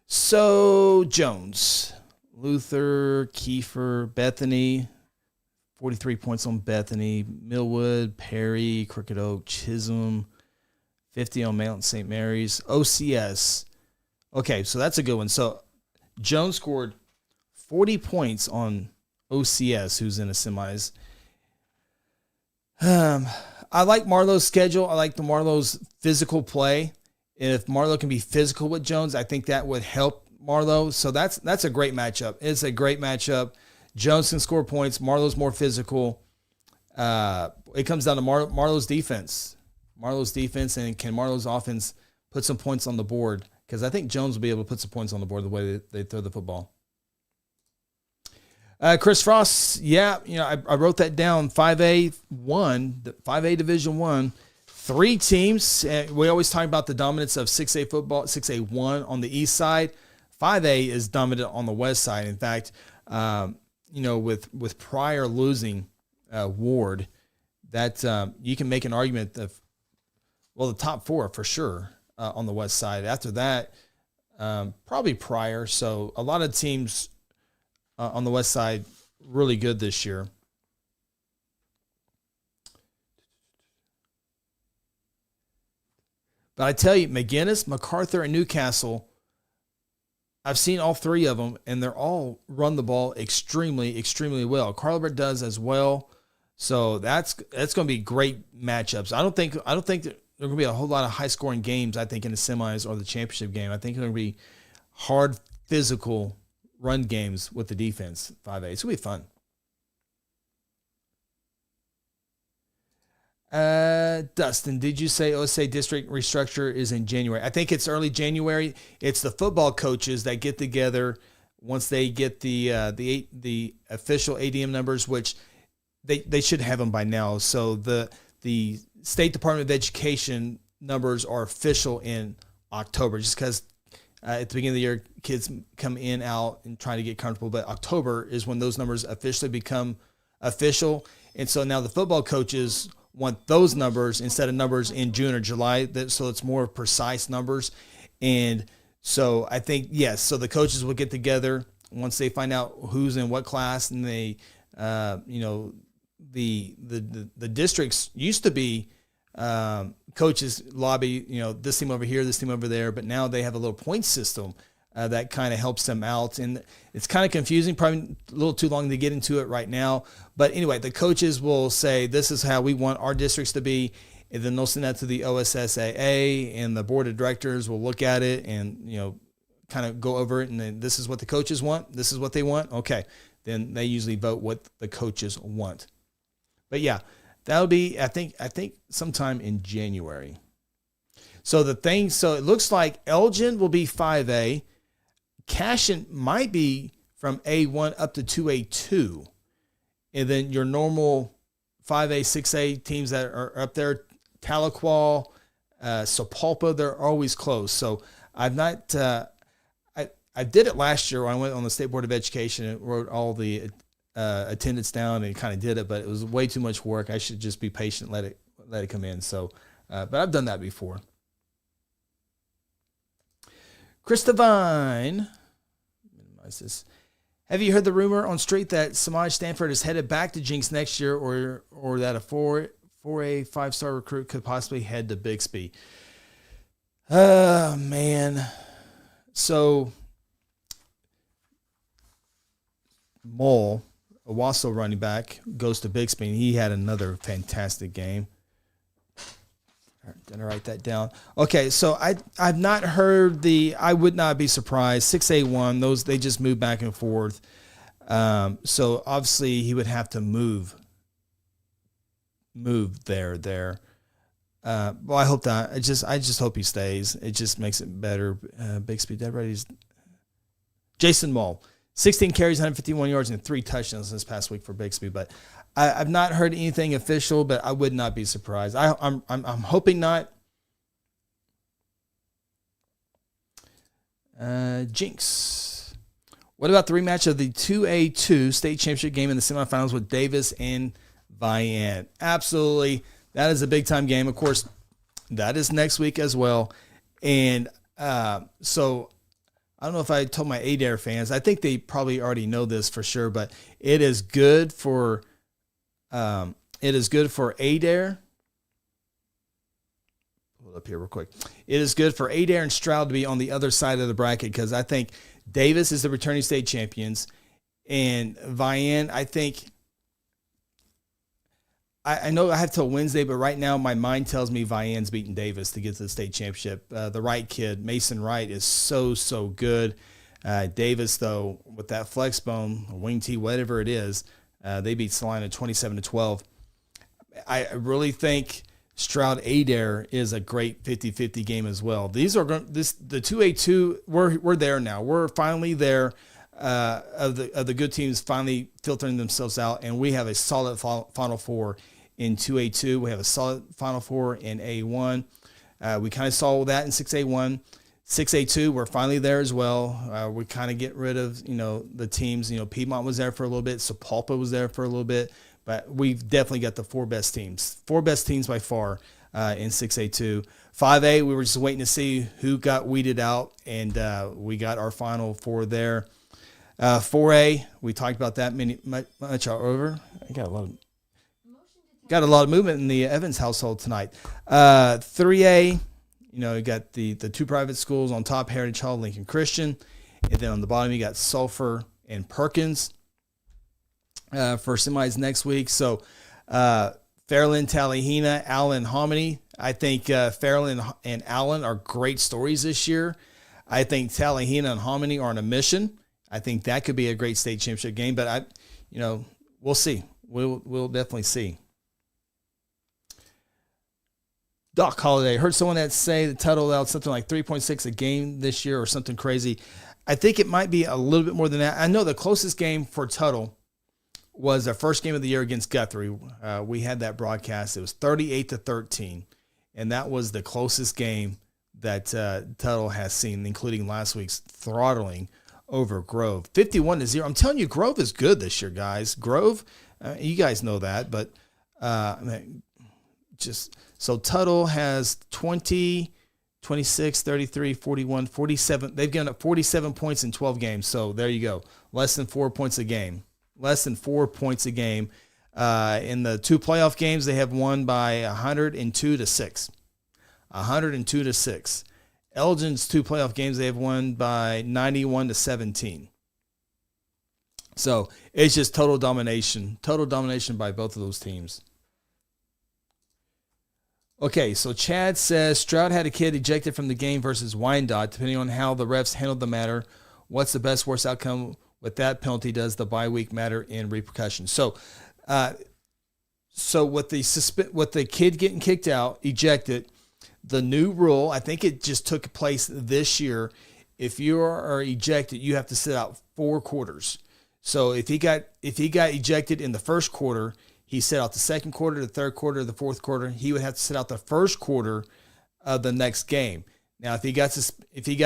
So Jones, Luther, Kiefer, Bethany, 43 points on Bethany, Millwood, Perry, Crooked Oak, Chisholm, 50 on Mountain St. Mary's, OCS. Okay, so that's a good one. So Jones scored 40 points on OCS, who's in the semis. I like Marlowe's schedule. I like the Marlowe's physical play. If Marlowe can be physical with Jones, I think that would help Marlowe. So that's a great matchup. It's a great matchup. Jones can score points. Marlowe's more physical. It comes down to Marlowe's defense. Marlowe's defense, and can Marlowe's offense put some points on the board? Because I think Jones will be able to put some points on the board the way they throw the football. Chris Frost, I wrote that down. 5A Division 1. 3 teams. We always talk about the dominance of 6A football, 6A1 on the east side. 5A is dominant on the west side. In fact, with Pryor losing Ward, that you can make an argument of, the top 4 for sure on the west side. After that, probably Pryor. So a lot of teams on the west side really good this year. But I tell you, McGinnis, MacArthur, and Newcastle, I've seen all 3 of them, and they're all run the ball extremely, extremely well. Carlbert does as well. So that's going to be great matchups. I don't think that there are going to be a whole lot of high-scoring games, I think, in the semis or the championship game. I think they're going to be hard, physical run games with the defense, 5A. It's going to be fun. Dustin, did you say OSA district restructure is in January? I think it's early January. It's the football coaches that get together once they get the official ADM numbers, which they should have them by now. So the State Department of Education numbers are official in October, just because at the beginning of the year kids come in, out, and try to get comfortable. But October is when those numbers officially become official, and so now the football coaches want those numbers instead of numbers in June or July, so it's more precise numbers. And so I think, yes, so the coaches will get together once they find out who's in what class, and they, the districts used to be coaches lobby, this team over here, this team over there, but now they have a little point system that kind of helps them out. And it's kind of confusing, probably a little too long to get into it right now. But anyway, the coaches will say, this is how we want our districts to be. And then they'll send that to the OSSAA, and the board of directors will look at it and, kind of go over it. And then this is what the coaches want. This is what they want. Okay. Then they usually vote what the coaches want. But yeah, That'll be, I think sometime in January. So it looks like Elgin will be 5A. Cashin might be from A1 up to 2A2. And then your normal 5A, 6A teams that are up there, Tahlequah, Sapulpa, they're always close. So I've not, I did it last year when I went on the State Board of Education and wrote all the attendance down and kind of did it, but it was way too much work. I should just be patient, let it come in. So, but I've done that before. Chris Devine, minimize this. Have you heard the rumor on street that Samaj Stanford is headed back to Jinx next year, or that a 4A 5-star recruit could possibly head to Bixby? Man. So Mole, a Wasso running back, goes to Bixby, and he had another fantastic game. Did I write that down? Okay, so I've not heard I would not be surprised. 6A1, they just move back and forth. So obviously he would have to move there. Well, I hope not. I just hope he stays. It just makes it better. Bixby, dead ready. Jason Mull, 16 carries, 151 yards, and 3 touchdowns this past week for Bixby. But I've not heard anything official, but I would not be surprised. I'm hoping not. Jinx. What about the rematch of the 2A2 state championship game in the semifinals with Davis and Vian? Absolutely. That is a big-time game. Of course, that is next week as well. And so I don't know if I told my Adair fans. I think they probably already know this for sure, but it is good for Adair. Hold up here real quick. It is good for Adair and Stroud to be on the other side of the bracket because I think Davis is the returning state champions, and Vian, I think. I know I have till Wednesday, but right now my mind tells me Vian's beating Davis to get to the state championship. The Wright kid, Mason Wright, is so good. Davis, though, with that flex bone, wing tee, whatever it is, they beat Salina 27-12. I really think Stroud Adair is a great 50-50 game as well. These are the 2A2. We're there now. We're finally there. Of the good teams finally filtering themselves out, and we have a solid Final Four in 2A2. We have a solid Final Four in A1. We kind of saw that in 6A1. 6A2, we're finally there as well. We kind of get rid of, the teams. Piedmont was there for a little bit. Sapulpa was there for a little bit. But we've definitely got the 4 best teams. 4 best teams by far in 6A2. 5A, we were just waiting to see who got weeded out, and we got our Final Four there. 4A, we talked about that much over. I got a lot of movement in the Evans household tonight. 3A, you got the 2 private schools on top, Heritage Hall, Lincoln Christian, and then on the bottom you got Sulphur and Perkins for semis next week. So Fairland, Talihina, Allen, Hominy. I think Fairland and Allen are great stories this year. I think Talihina and Hominy are on a mission. I think that could be a great state championship game, but we'll see. We'll definitely see. Doc Holiday, heard someone that say the Tuttle out something like 3.6 a game this year or something crazy. I think it might be a little bit more than that. I know the closest game for Tuttle was their first game of the year against Guthrie. We had that broadcast. It was 38-13, and that was the closest game that Tuttle has seen, including last week's throttling over Grove. 51-0. I'm telling you, Grove is good this year, guys. Grove, you guys know that, but so Tuttle has 20, 26, 33, 41, 47. They've given up 47 points in 12 games. So there you go. Less than 4 points a game. Less than 4 points a game. In the 2 playoff games, they have won by 102-6. 102-6. Elgin's 2 playoff games, they have won by 91-17. So it's just total domination by both of those teams. Okay, so Chad says Stroud had a kid ejected from the game versus Wyandotte. Depending on how the refs handled the matter, what's the best, worst outcome with that penalty? Does the bye week matter in repercussions? So So with the kid getting kicked out, ejected, the new rule, I think it just took place this year. If you are ejected, you have to sit out 4 quarters. So if he got ejected in the first quarter, he sit out the second quarter, the third quarter, the fourth quarter. He would have to sit out the first quarter of the next game. Now, if he got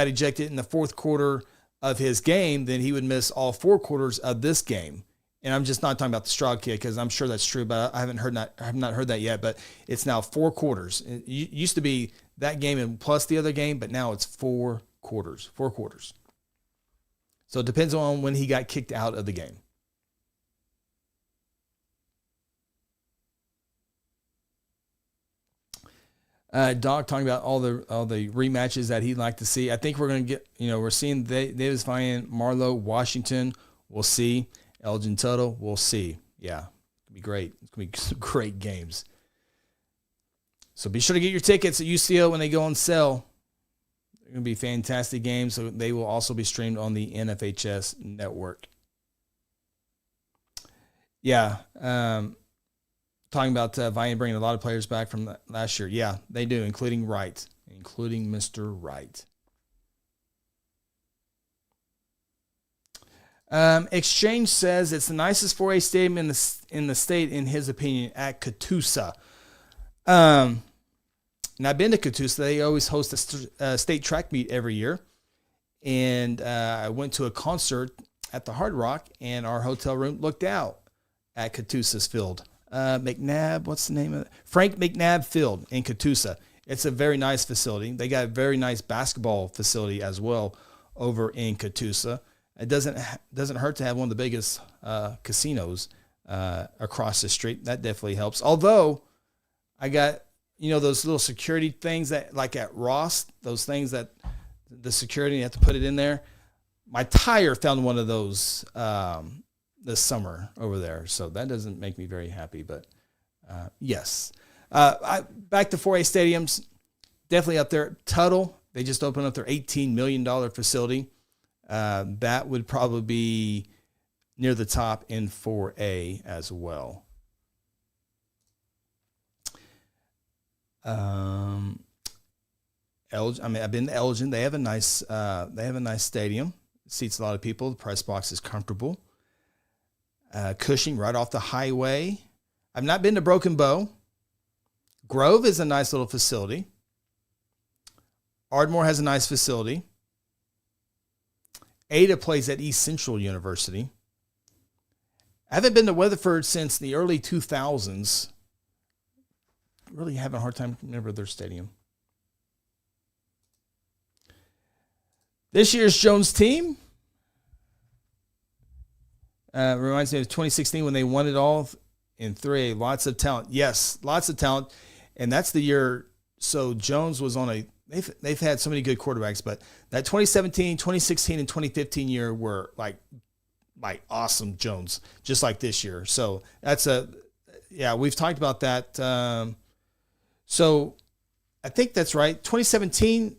ejected in the fourth quarter of his game, then he would miss all 4 quarters of this game. And I'm just not talking about the Stroud kid because I'm sure that's true, but I have not heard that yet. But it's now 4 quarters. It used to be that game and plus the other game, but now it's 4 quarters. 4 quarters. So it depends on when he got kicked out of the game. Doc talking about all the rematches that he'd like to see. I think we're going to get, we're seeing Davis fighting Marlowe, Washington. We'll see. Elgin Tuttle, we'll see. Yeah, it'll be great. It's going to be some great games. So be sure to get your tickets at UCO when they go on sale. They're going to be fantastic games. So they will also be streamed on the NFHS network. Yeah. Talking about Viant bringing a lot of players back from last year. Yeah, they do, including Mr. Wright. Exchange says it's the nicest 4A stadium in the state, in his opinion, at Catoosa. And I've been to Catoosa. They always host a state track meet every year. And I went to a concert at the Hard Rock, and our hotel room looked out at Catoosa's field. McNabb, what's the name of it? Frank McNabb Field in Catoosa. It's a very nice facility. They got a very nice basketball facility as well over in Catoosa. It doesn't hurt to have one of the biggest casinos across the street. That definitely helps. Although I got, those little security things that, like at Ross, those things that the security, you have to put it in there. My tire found one of those this summer over there. So that doesn't make me very happy, but yes. Back to 4A stadiums, definitely up there. Tuttle, they just opened up their $18 million facility. That would probably be near the top in 4A as well. I've been to Elgin. They have a nice stadium. It seats a lot of people. The press box is comfortable. Cushing, right off the highway. I've not been to Broken Bow. Grove is a nice little facility. Ardmore has a nice facility. Ada plays at East Central University. I haven't been to Weatherford since the early 2000s. Really having a hard time remembering their stadium. This year's Jones team reminds me of 2016 when they won it all in 3A. Lots of talent. Yes, lots of talent. And that's the year. So Jones was on they've had so many good quarterbacks, but that 2017, 2016, and 2015 year were like awesome Jones, just like this year. So we've talked about that. So I think that's right. 2017,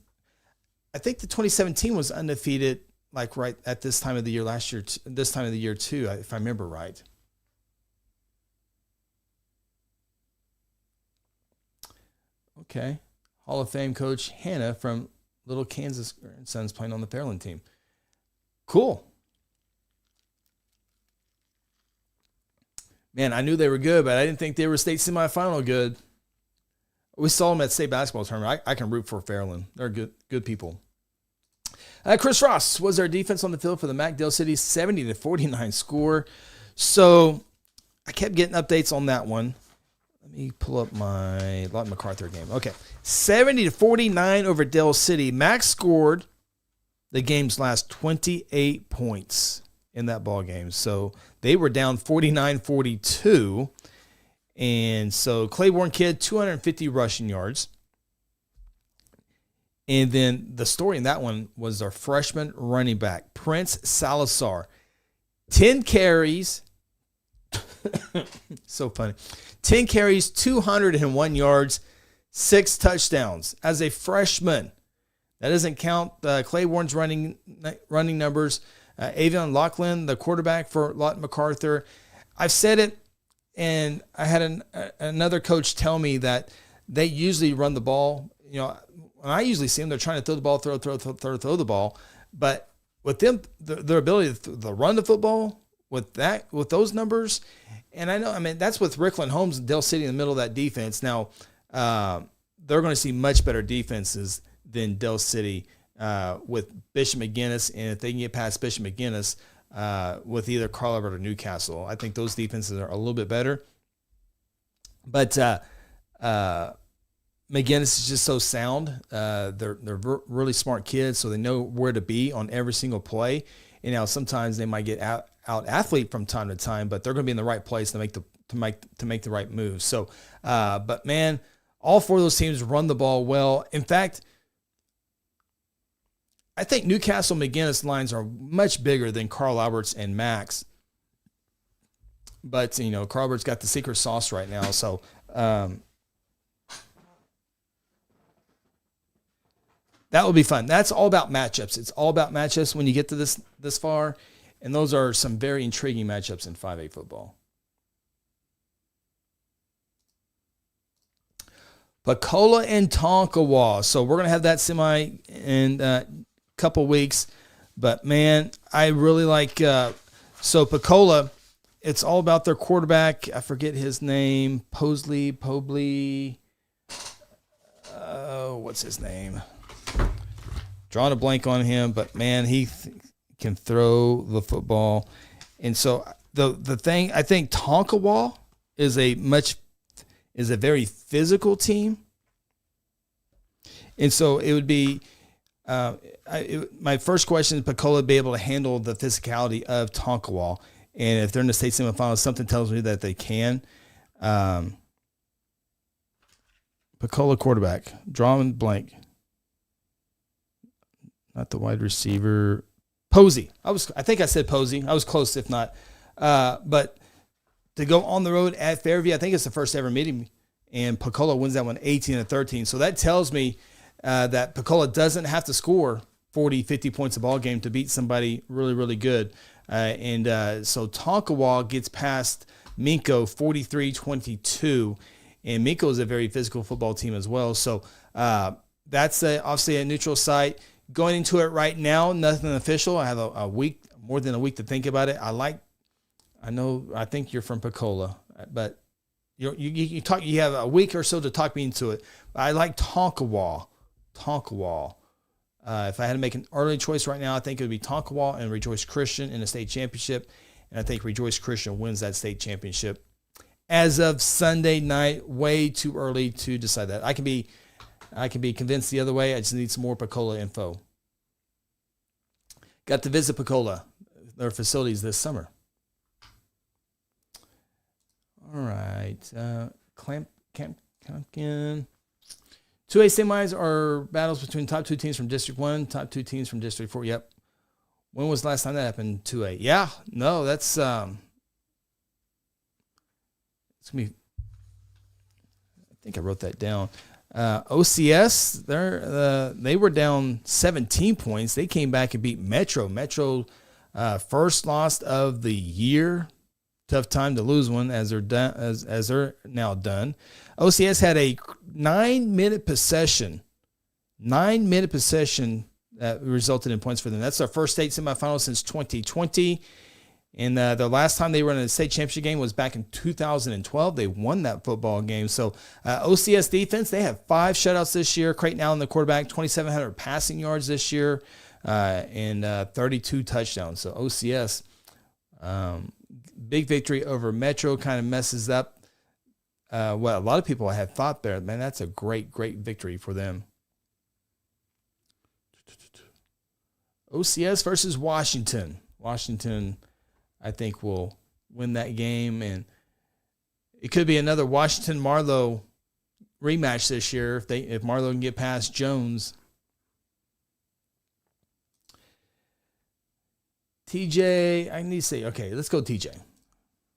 I think the 2017 was undefeated, like right at this time of the year last year, this time of the year too, if I remember right. Okay. Hall of Fame coach Hannah from Little Kansas Sons playing on the Fairland team. Cool. Man, I knew they were good, but I didn't think they were state semifinal good. We saw them at state basketball tournament. I can root for Fairland. They're good people. Chris Ross was our defense on the field for the MacDale City 70-49 score. So I kept getting updates on that one. Let me pull up my Lawton MacArthur game. Okay, 70-49 over Dale City. Mac scored the game's last 28 points in that ball game. So they were down 49-42. And so Claiborne kid, 250 rushing yards. And then the story in that one was our freshman running back, Prince Salazar. 10 carries. So funny. 10 carries, 201 yards, 6 touchdowns as a freshman. That doesn't count Claiborne's running numbers. Avion Lachlan, the quarterback for Lawton MacArthur. I've said it. And I had another coach tell me that they usually run the ball. When I usually see them, they're trying to throw the ball, throw the ball. But with them, their ability to run the football with those numbers, and that's with Rickland Holmes and Dale City in the middle of that defense. Now, they're going to see much better defenses than Dale City with Bishop McGuinness, and if they can get past Bishop McGuinness with either Carl Albert or Newcastle, I think those defenses are a little bit better. But McGuinness is just so sound. They're really smart kids, so they know where to be on every single play. And now sometimes they might get out athlete from time to time, but they're going to be in the right place to make the right moves. So, but man, all four of those teams run the ball well. In fact, I think Newcastle McGuinness lines are much bigger than Carl Albert's and Max. But Carl Albert's got the secret sauce right now, so. That will be fun. That's all about matchups. It's all about matchups when you get to this far, and those are some very intriguing matchups in 5A football. Pecola and Tonkawa. So we're going to have that semi in a couple weeks. But, man, I really like so Pecola, it's all about their quarterback. I forget his name. Pobley. What's his name? Drawing a blank on him, but man, he can throw the football. And so the thing, I think Tonkawa is a very physical team. And so it would be my first question is Pecola be able to handle the physicality of Tonkawa. And if they're in the state semifinals, something tells me that they can. Pecola quarterback, drawing blank. Not the wide receiver. Posey. I think I said Posey. I was close, if not. But to go on the road at Fairview, I think it's the first ever meeting, and Pecola wins that one 18-13. So that tells me that Pecola doesn't have to score 40, 50 points a ball game to beat somebody really, really good. So Tonkawa gets past Minko 43-22, and Minko is a very physical football team as well. So that's obviously a neutral site. Going into it right now, nothing official. I have more than a week to think about it. I think you're from Pecola, but you have a week or so to talk me into it. I like Tonkawa. If I had to make an early choice right now, I think it would be Tonkawa and Rejoice Christian in the state championship, and I think Rejoice Christian wins that state championship. As of Sunday night, way too early to decide that. I can be convinced the other way. I just need some more Pecola info. Got to visit Pecola, their facilities this summer. All right. Campkin. 2A semis are battles between top two teams from District 1, top two teams from District 4. Yep. When was the last time that happened? 2A. Yeah. No, that's it's going to be, I think I wrote that down. OCS, they were down 17 points. They came back and beat Metro. Metro, first loss of the year. Tough time to lose one as they're done, as they're now done. OCS had a 9-minute possession. 9-minute possession that resulted in points for them. That's their first state semifinal since 2020. And the last time they were in a state championship game was back in 2012. They won that football game. So OCS defense, they have 5 shutouts this year. Creighton Allen, the quarterback, 2,700 passing yards this year and 32 touchdowns. So OCS, big victory over Metro, kind of messes up what a lot of people had thought there. Man, that's a great, great victory for them. OCS versus Washington. Washington, I think, will win that game, and it could be another Washington-Marlowe rematch this year if Marlowe can get past Jones. TJ, I need to say, okay, let's go TJ.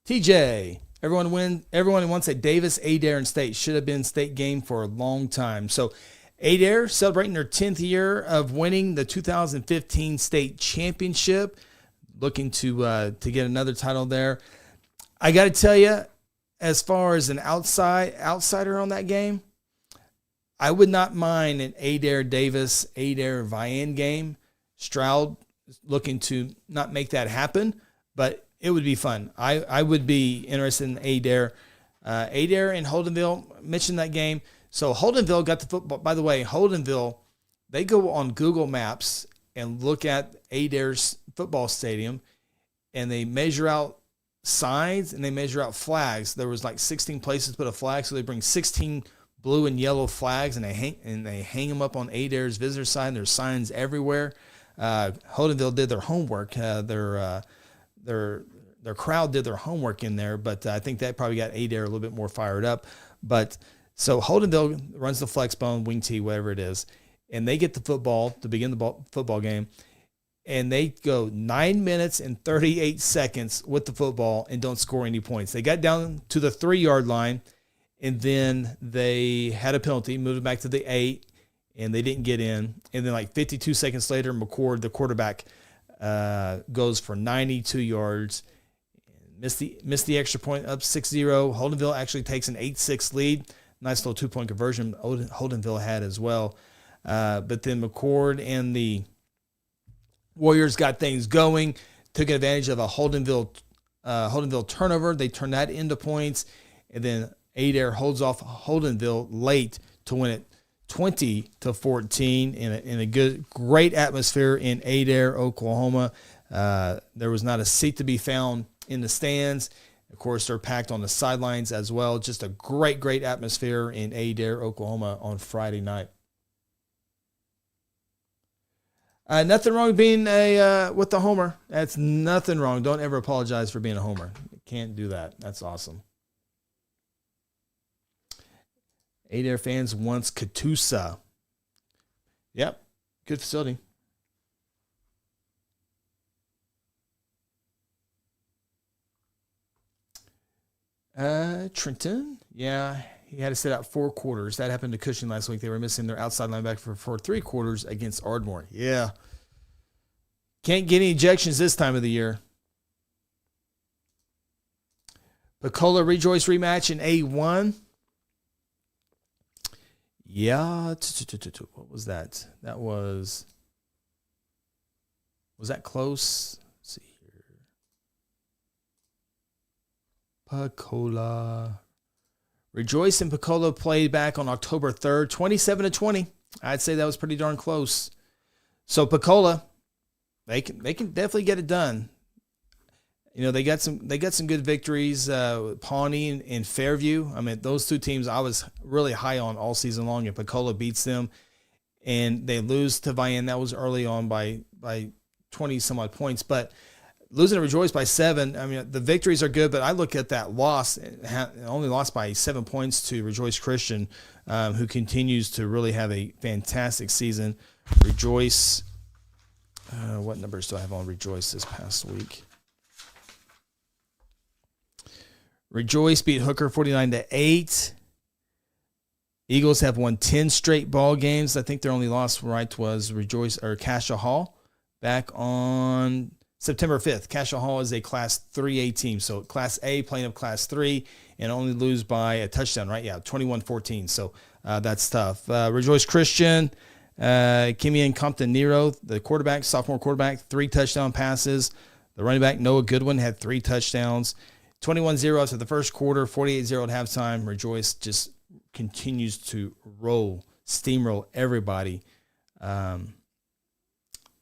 TJ, everyone wants a Davis, Adair, and State. Should have been state game for a long time. So Adair celebrating their 10th year of winning the 2015 state championship. Looking to get another title there. I got to tell you, as far as an outsider on that game, I would not mind an Adair Davis, Adair Vian game. Stroud looking to not make that happen, but it would be fun. I would be interested in Adair. Adair and Holdenville, mentioned that game. So Holdenville got the football. By the way, Holdenville, they go on Google Maps and look at Adair's football stadium, and they measure out sides and they measure out flags. There was like 16 places to put a flag, so they bring 16 blue and yellow flags, and they hang them up on Adair's visitor side. And there's signs everywhere. Holdenville did their homework. Their crowd did their homework in there, but I think that probably got Adair a little bit more fired up. But so Holdenville runs the flex bone, wing tee, whatever it is, and they get the football to begin the football game, and they go 9 minutes and 38 seconds with the football and don't score any points. They got down to the 3-yard line, and then they had a penalty, moved it back to the 8, and they didn't get in. And then like 52 seconds later, McCord, the quarterback, goes for 92 yards. Missed the extra point, up 6-0. Holdenville actually takes an 8-6 lead. Nice little 2-point conversion Holdenville had as well. But then McCord and the Warriors got things going, took advantage of a Holdenville turnover. They turned that into points. And then Adair holds off Holdenville late to win it 20-14 in a great atmosphere in Adair, Oklahoma. There was not a seat to be found in the stands. Of course, they're packed on the sidelines as well. Just a great atmosphere in Adair, Oklahoma on Friday night. Nothing wrong with being with the homer. That's nothing wrong. Don't ever apologize for being a homer. Can't do that. That's awesome. Adair fans wants Catoosa. Yep, good facility. Trenton, yeah, he had to sit out 4 quarters. That happened to Cushing last week. They were missing their outside linebacker for 3 quarters against Ardmore. Yeah. Can't get any ejections this time of the year. Pecola Rejoice rematch in A1. Yeah. What was that? Was that close? Let's see here. Pecola. Rejoice and Pecola played back on October 3rd, 27-20. I'd say that was pretty darn close. So Pecola, they can definitely get it done. You know, they got some good victories. Pawnee and Fairview. I mean, those 2 teams I was really high on all season long, and Pecola beats them, and they lose to Vian. That was early on by 20 some odd points, but losing to Rejoice by 7. I mean, the victories are good, but I look at that loss, only lost by 7 points to Rejoice Christian, who continues to really have a fantastic season. Rejoice. What numbers do I have on Rejoice this past week? Rejoice beat Hooker 49-8. Eagles have won 10 straight ball games. I think their only loss was Rejoice or Cassia Hall back on September 5th. Cassia Hall is a Class 3A team. So Class A playing up Class 3 and only lose by a touchdown, right? Yeah, 21-14. So that's tough. Rejoice Christian, Kimian Compton Nero, the quarterback, sophomore quarterback, 3 touchdown passes. The running back, Noah Goodwin, had 3 touchdowns. 21-0 after the first quarter, 48-0 at halftime. Rejoice just continues to steamroll everybody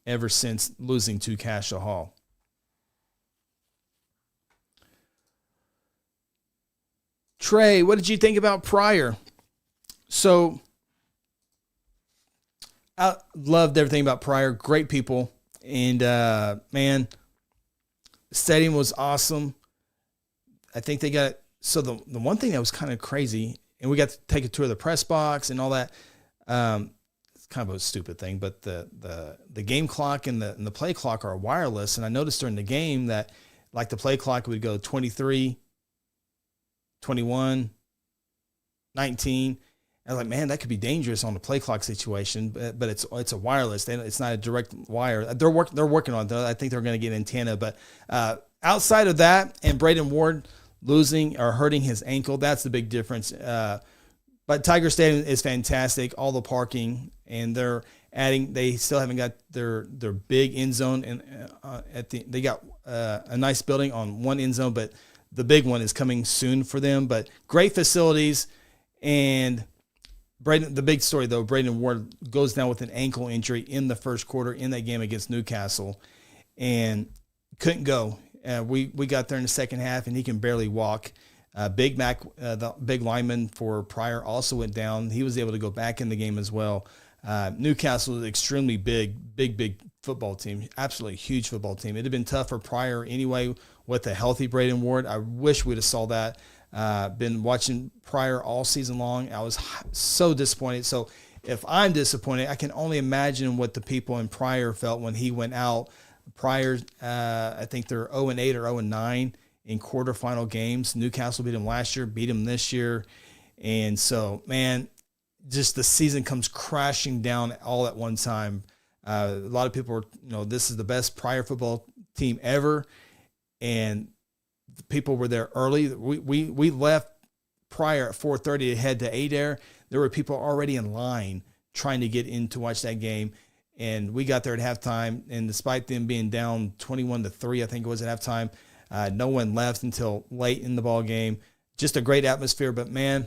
ever since losing to Cassia Hall. Trey, what did you think about Pryor? So I loved everything about Pryor. Great people. And, man, the stadium was awesome. I think they got – so the one thing that was kind of crazy, and we got to take a tour of the press box and all that, it's kind of a stupid thing, but the game clock and the play clock are wireless, and I noticed during the game that, like, the play clock would go 23, 21, 19. I was like, man, that could be dangerous on the play clock situation, but it's a wireless. It's not a direct wire. They're working on it. I think they're going to get an antenna, but outside of that, and Braden Ward losing or hurting his ankle. That's the big difference. But Tiger Stadium is fantastic. All the parking, and they're adding. They still haven't got their big end zone, and they got a nice building on one end zone, but the big one is coming soon for them. But great facilities, and the big story though, Braden Ward goes down with an ankle injury in the first quarter in that game against Newcastle, and couldn't go. We got there in the second half, and he can barely walk. Big Mac, the big lineman for Pryor, also went down. He was able to go back in the game as well. Newcastle is an extremely big football team, absolutely huge football team. It had been tough for Pryor anyway with a healthy Braden Ward. I wish we'd have saw that. Been watching Pryor all season long. I was so disappointed. So if I'm disappointed, I can only imagine what the people in Pryor felt when he went out. Pryor, I think they're 0-8 or 0-9 in quarterfinal games. Newcastle beat them last year, beat them this year. And so, man, just the season comes crashing down all at one time. A lot of people are, this is the best Pryor football team ever. And the people were there early. We left Pryor at 4:30 to head to Adair. There were people already in line trying to get in to watch that game. And we got there at halftime. And despite them being down 21-3, I think it was at halftime, no one left until late in the ball game. Just a great atmosphere. But, man,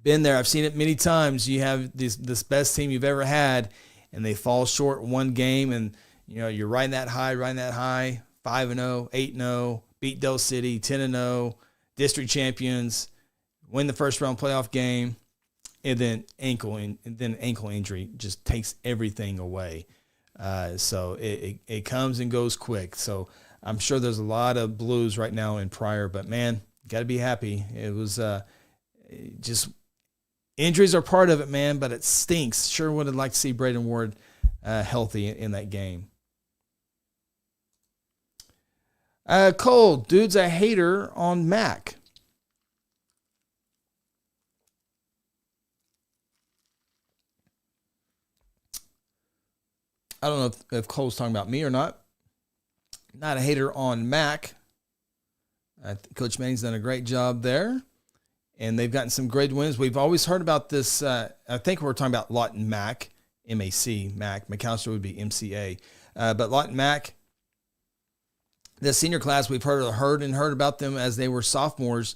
been there. I've seen it many times. You have this best team you've ever had, and they fall short one game, and you're riding that high, 5-0, 8-0, beat Dell City, 10-0, district champions, win the first round playoff game, and then ankle injury just takes everything away. So it comes and goes quick. So I'm sure there's a lot of blues right now in Pryor, but man, got to be happy. It was just injuries are part of it, man, but it stinks. Sure would have liked to see Braden Ward healthy in that game. Cole, dude's a hater on Mac. I don't know if Cole's talking about me or not. Not a hater on Mac. Coach Manning's done a great job there, and they've gotten some great wins. We've always heard about this. I think we're talking about Lawton Mac, M-A-C, Mac. McAllister would be M-C-A. But Lawton Mac, the senior class, we've heard about them as they were sophomores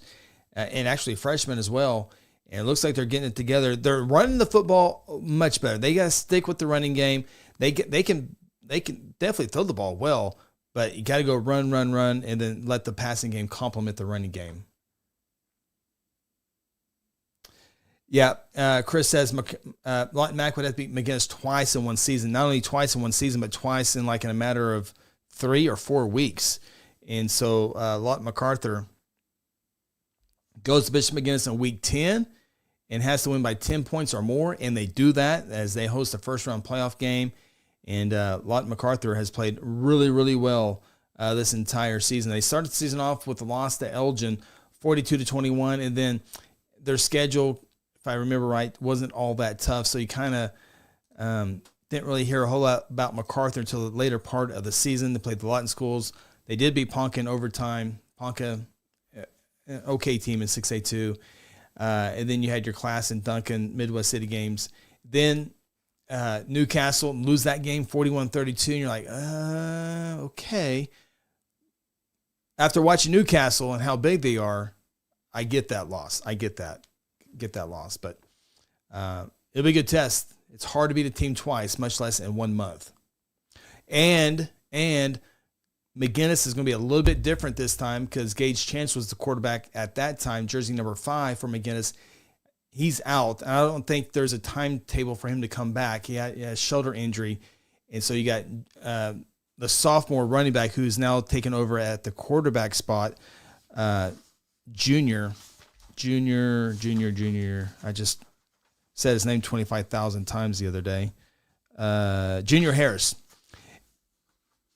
and actually freshmen as well. And it looks like they're getting it together. They're running the football much better. They got to stick with the running game. They can definitely throw the ball well, but you got to go run, and then let the passing game complement the running game. Yeah, Chris says Lawton Mac would have to beat McGinnis twice in one season. Not only twice in one season, but twice in a matter of 3 or 4 weeks. And so Lawton MacArthur goes to Bishop McGinnis in week 10 and has to win by 10 points or more, and they do that as they host a first-round playoff game. And Lawton MacArthur has played really, really well this entire season. They started the season off with a loss to Elgin, 42-21, and then their schedule, if I remember right, wasn't all that tough. So you kind of didn't really hear a whole lot about MacArthur until the later part of the season. They played the Lawton schools. They did beat Ponca in overtime. Ponca, an okay team in 6A2. And then you had your class in Duncan, Midwest City games. Then Newcastle, lose that game 41-32, and you're like, okay. After watching Newcastle and how big they are, I get that loss. I get that loss. But it'll be a good test. It's hard to beat a team twice, much less in 1 month. And McGinnis is going to be a little bit different this time because Gage Chance was the quarterback at that time, jersey number 5 for McGinnis. He's out. And I don't think there's a timetable for him to come back. He had a shoulder injury. And so you got the sophomore running back who's now taken over at the quarterback spot, Junior. I just said his name 25,000 times the other day. Junior Harris,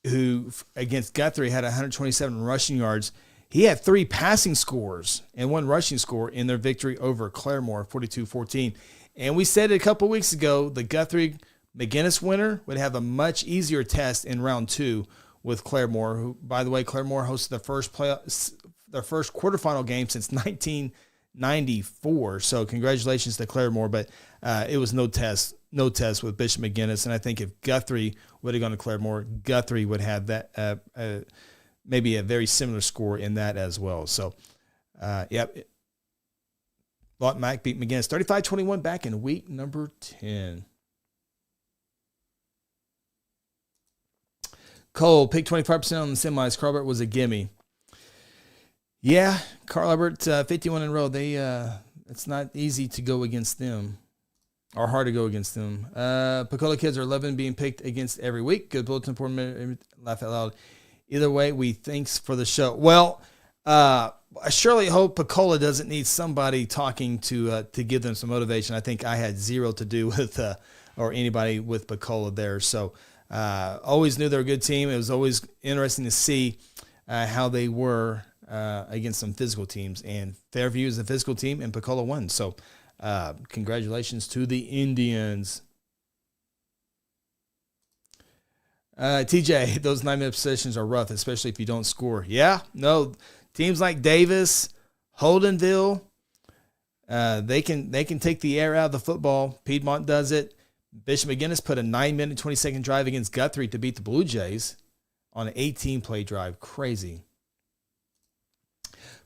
who against Guthrie had 127 rushing yards. He had 3 passing scores and 1 rushing score in their victory over Claremore, 42-14. And we said it a couple weeks ago, the Guthrie McGinnis winner would have a much first quarterfinal game since 1994. So congratulations to Claremore, but it was no test with Bishop McGuinness. And I think if Guthrie would have gone to Claremore, Guthrie would have that maybe a very similar score in that as well. So, yep. Lawton Mack beat McGuinness 35-21 back in week number 10. Cole picked 25% on the semis. Carl Albert was a gimme. Yeah, Carl Albert, 51 in a row. It's not easy to go against them, or hard to go against them. Pecola kids are 11 being picked against every week. Good bulletin for me. Laugh out loud. Either way, we thanks for the show. Well, I surely hope Pecola doesn't need somebody talking to give them some motivation. I think I had zero to do with or anybody with Pecola there. So always knew they were a good team. It was always interesting to see how they were against some physical teams. And Fairview is a physical team, and Pecola won. So congratulations to the Indians. TJ, those 9-minute possessions are rough, especially if you don't score. Yeah, no, teams like Davis, Holdenville, they can take the air out of the football. Piedmont does it. Bishop McGuinness put a 9-minute, 20-second drive against Guthrie to beat the Blue Jays on an 18-play drive. Crazy.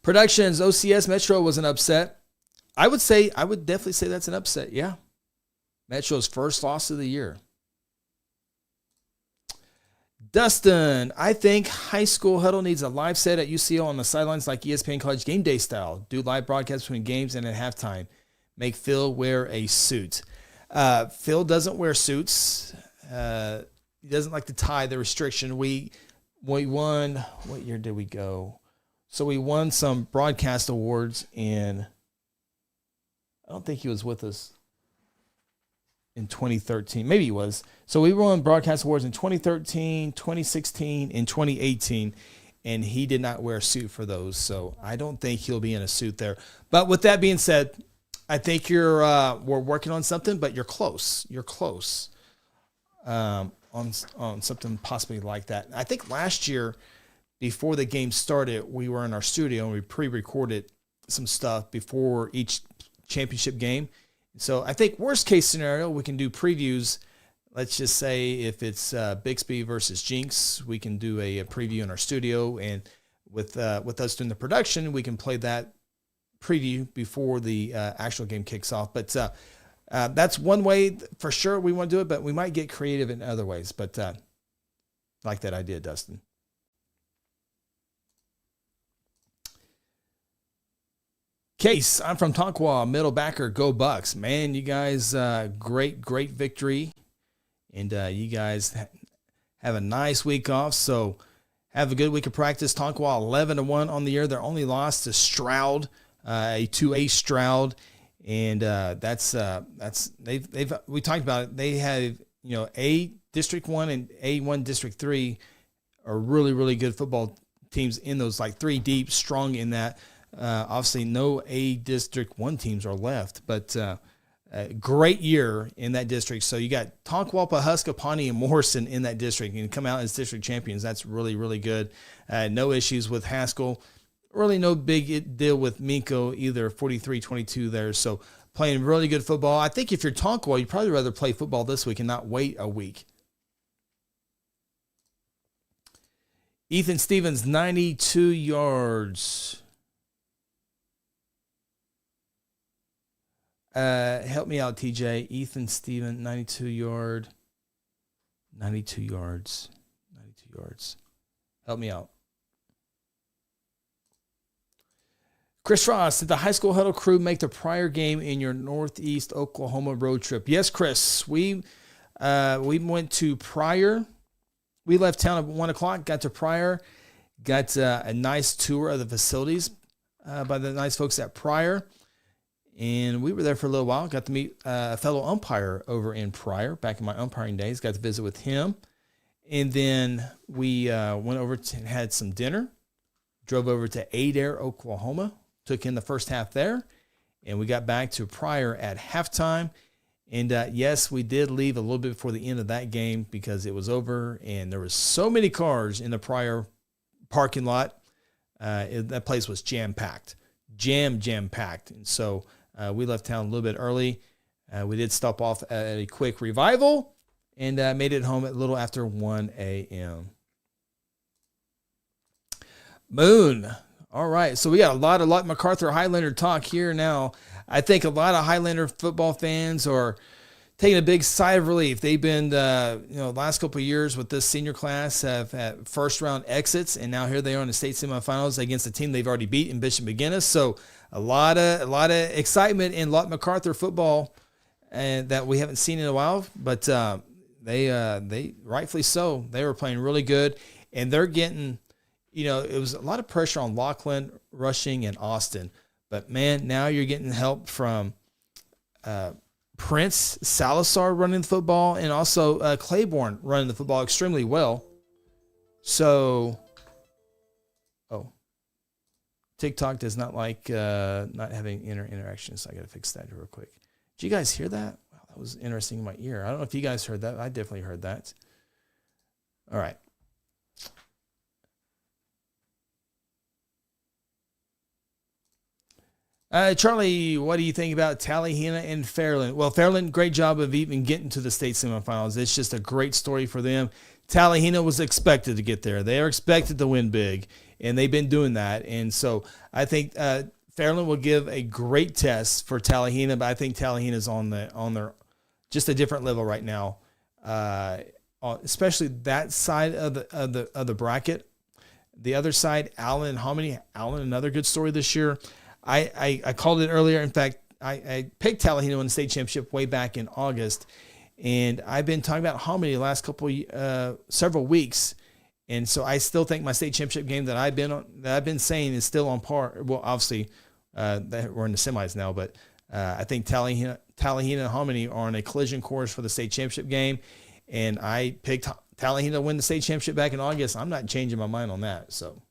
Productions, OCS Metro was an upset. I would definitely say that's an upset, yeah. Metro's first loss of the year. Dustin, I think High School Huddle needs a live set at UCO on the sidelines like ESPN College Game Day style. Do live broadcasts between games and at halftime. Make Phil wear a suit. Phil doesn't wear suits. He doesn't like to tie the restriction. We won, what year did we go? So we won some broadcast awards, and I don't think he was with us in 2013. Maybe he was. So we won broadcast awards in 2013, 2016, and 2018, and he did not wear a suit for those. So I don't think he'll be in a suit there. But with that being said, I think we're working on something, but you're close. You're close on something possibly like that. I think last year, before the game started, we were in our studio and we pre-recorded some stuff before each championship game. So I think worst case scenario, we can do previews. Let's just say if it's Bixby versus Jinx, we can do a preview in our studio, and with us doing the production, we can play that preview before the actual game kicks off. But that's one way for sure we want to do it, but we might get creative in other ways. But like that idea, Dustin. Case, I'm from Tonkawa, middle backer, go Bucks. Man, you guys, great victory. And you guys have a nice week off, so have a good week of practice. Tonkawa 11-1 on the year. Their only loss to Stroud, a 2A Stroud. And we talked about it. They have, A District 1 and A1 District 3 are really, really good football teams in those, like 3 deep, strong in that. Obviously, no A District 1 teams are left, but a great year in that district. So you got Tonkawa, Huska, Pawnee, and Morrison in that district and come out as district champions. That's really, really good. No issues with Haskell. Really no big deal with Minko either, 43-22 there. So playing really good football. I think if you're Tonkawa, you'd probably rather play football this week and not wait a week. Ethan Stevens, 92 yards. Help me out, TJ. Ethan Steven, 92 yards. 92 yards. Help me out. Chris Ross, did the High School Huddle crew make the prior game in your Northeast Oklahoma road trip? Yes, Chris. We went to Pryor. We left town at 1 o'clock, got to Pryor, got a nice tour of the facilities by the nice folks at Pryor. And we were there for a little while. Got to meet a fellow umpire over in Pryor back in my umpiring days. Got to visit with him. And then we went over and had some dinner. Drove over to Adair, Oklahoma. Took in the first half there. And we got back to Pryor at halftime. And yes, we did leave a little bit before the end of that game because it was over. And there was so many cars in the Pryor parking lot. that place was jam-packed, jam-packed. And so we left town a little bit early. We did stop off at a quick revival and made it home at a little after 1 a.m. Moon. All right. So we got a lot of MacArthur Highlander talk here now. I think a lot of Highlander football fans are taking a big sigh of relief. They've been, the last couple of years with this senior class have had first round exits, and now here they are in the state semifinals against a team they've already beat in Bishop McGuinness. So a lot of excitement in Lott MacArthur football, and that we haven't seen in a while. But they rightfully so. They were playing really good, and they're getting, it was a lot of pressure on Laughlin, Rushing, and Austin. But man, now you're getting help from Prince Salazar running the football, and also Claiborne running the football extremely well. So, TikTok does not like not having interactions. So I got to fix that real quick. Did you guys hear that? Wow, that was interesting in my ear. I don't know if you guys heard that. I definitely heard that. All right. Charlie, what do you think about Tallahena and Fairland? Well, Fairland, great job of even getting to the state semifinals. It's just a great story for them. Tallahena was expected to get there. They are expected to win big, and they've been doing that. And so I think Fairland will give a great test for Tallahena, but I think Tallahena is on their just a different level right now, especially that side of the bracket. The other side, Allen and Hominy. Allen, another good story this year. I called it earlier. In fact, I picked Tallahena in the state championship way back in August, and I've been talking about Hominy the last several weeks, and so I still think my state championship game that I've been saying is still on par. Well, obviously, that we're in the semis now, but I think Tallahena and Hominy are on a collision course for the state championship game, and I picked Tallahena to win the state championship back in August. I'm not changing my mind on that. So.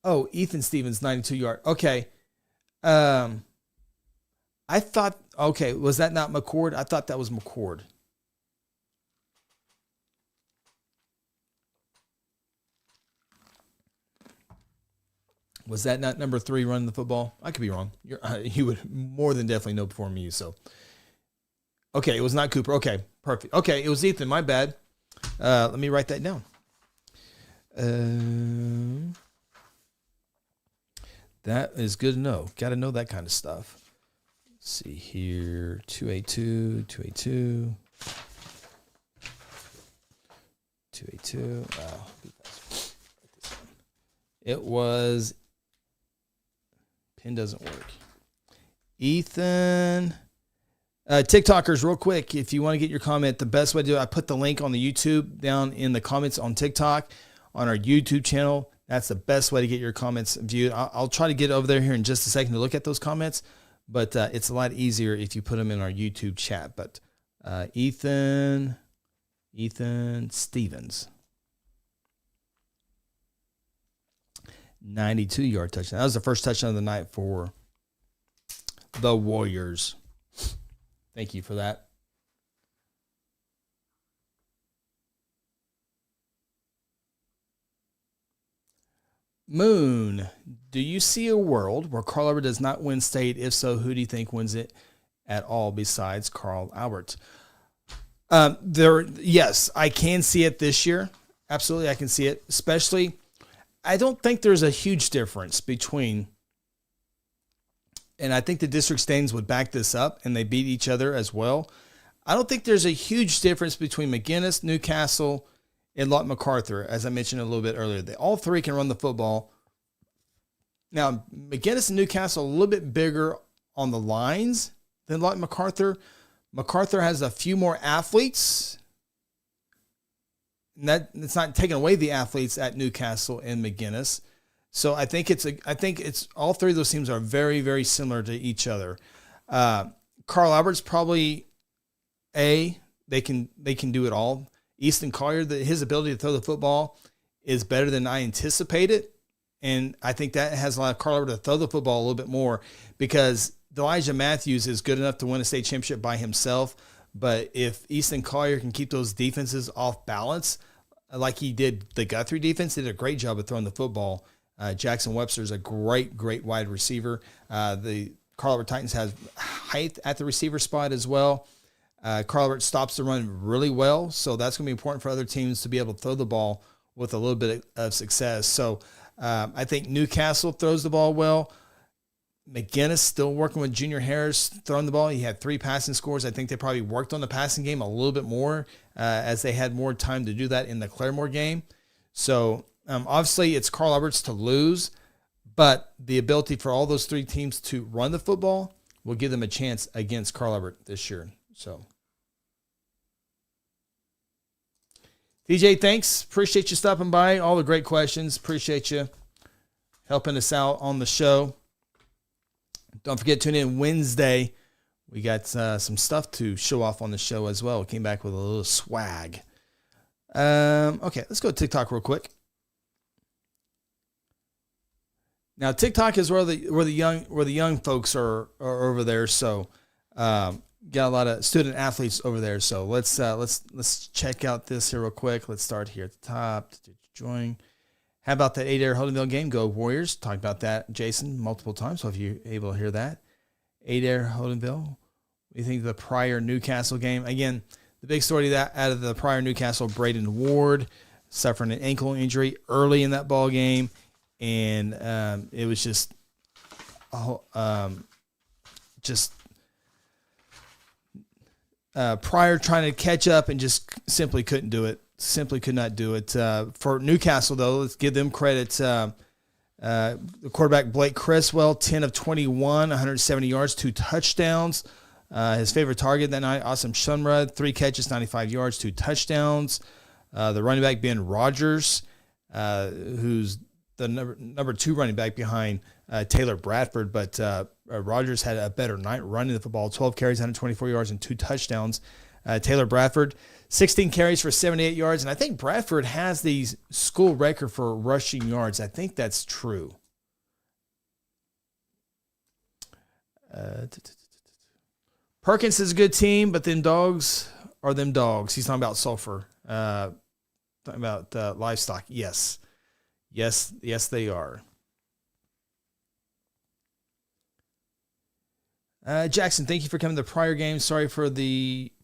Oh, Ethan Stevens, 92-yard. Okay. I thought, was that not McCord? I thought that was McCord. Was that not number 3 running the football? I could be wrong. You would more than definitely know before me. So, okay, it was not Cooper. Okay, perfect. Okay, it was Ethan. My bad. Let me write that down. That is good to know. Got to know that kind of stuff. Let's see here. 282, 282. 282. It was. Pin doesn't work. Ethan. TikTokers, real quick, if you want to get your comment, the best way to do it, I put the link on the YouTube down in the comments on TikTok on our YouTube channel. That's the best way to get your comments viewed. I'll try to get over there here in just a second to look at those comments, but it's a lot easier if you put them in our YouTube chat. But Ethan Stevens, 92-yard touchdown. That was the first touchdown of the night for the Warriors. Thank you for that. Moon, do you see a world where Carl Albert does not win state? If so, who do you think wins it at all besides Carl Albert? Yes, I can see it this year. Absolutely, I can see it. Especially, I don't think there's a huge difference between, and I think the district standings would back this up, and they beat each other as well. I don't think there's a huge difference between McGuinness, Newcastle, and Lott MacArthur, as I mentioned a little bit earlier. All three can run the football. Now, McGuinness and Newcastle are a little bit bigger on the lines than Lott MacArthur. MacArthur has a few more athletes. And it's not taking away the athletes at Newcastle and McGuinness. So I think it's all three of those teams are very, very similar to each other. Carl Albert's probably they can do it all. Easton Collier, his ability to throw the football is better than I anticipated. And I think that has allowed Carl Albert to throw the football a little bit more because Elijah Matthews is good enough to win a state championship by himself. But if Easton Collier can keep those defenses off balance, like he did the Guthrie defense, did a great job of throwing the football. Jackson Webster's a great wide receiver. The Carl Albert Titans has height at the receiver spot as well. Carl Albert stops the run really well, so that's going to be important for other teams to be able to throw the ball with a little bit of success. So I think Newcastle throws the ball well. McGinnis still working with Junior Harris throwing the ball. He had 3 passing scores. I think they probably worked on the passing game a little bit more as they had more time to do that in the Claremore game. So obviously it's Carl Albert's to lose, but the ability for all those 3 teams to run the football will give them a chance against Carl Albert this year. So DJ, thanks. Appreciate you stopping by. All the great questions. Appreciate you helping us out on the show. Don't forget to tune in Wednesday. We got some stuff to show off on the show as well. We came back with a little swag. Okay, let's go to TikTok real quick. Now TikTok is where the young folks are over there. So got a lot of student athletes over there. So let's check out this here real quick. Let's start here at the top. Join. How about that Adair Holdenville game? Go Warriors. Talked about that, Jason, multiple times. So if you're able to hear that. Adair Holdenville. What do you think of the prior Newcastle game? Again, the big story that out of the prior Newcastle, Braden Ward suffering an ankle injury early in that ball game. And it was just Pryor trying to catch up and just simply couldn't do it. Simply could not do it. For Newcastle, though, let's give them credit. The quarterback, Blake Criswell, 10 of 21, 170 yards, 2 touchdowns. His favorite target that night, Awesome Shunrud, 3 catches, 95 yards, 2 touchdowns. The running back, Ben Rogers, who's the number 2 running back behind Taylor Bradford, but Rogers had a better night running the football, 12 carries, 124 yards, and 2 touchdowns. Taylor Bradford, 16 carries for 78 yards, and I think Bradford has the school record for rushing yards. I think that's true. Perkins is a good team, but them dogs are them dogs. He's talking about sulfur. Talking about livestock. Yes, they are. Jackson, thank you for coming to the prior game. Sorry for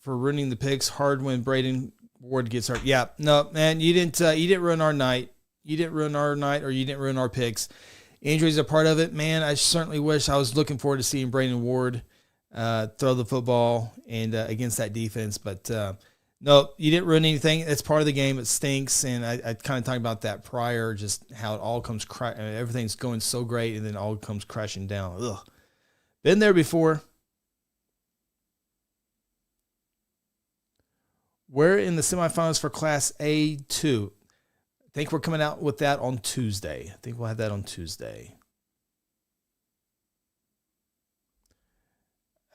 ruining the picks. Hard when Braden Ward gets hurt. Yeah, no, man, you didn't ruin our night. You didn't ruin our night, or you didn't ruin our picks. Injuries are part of it, man. I certainly wish I was looking forward to seeing Braden Ward throw the football and against that defense, but no, you didn't ruin anything. It's part of the game. It stinks, and I kind of talked about that prior, just how it all comes everything's going so great, and then it all comes crashing down. Ugh. Been there before. We're in the semifinals for Class A2. I think we're coming out with that on Tuesday. I think we'll have that on Tuesday.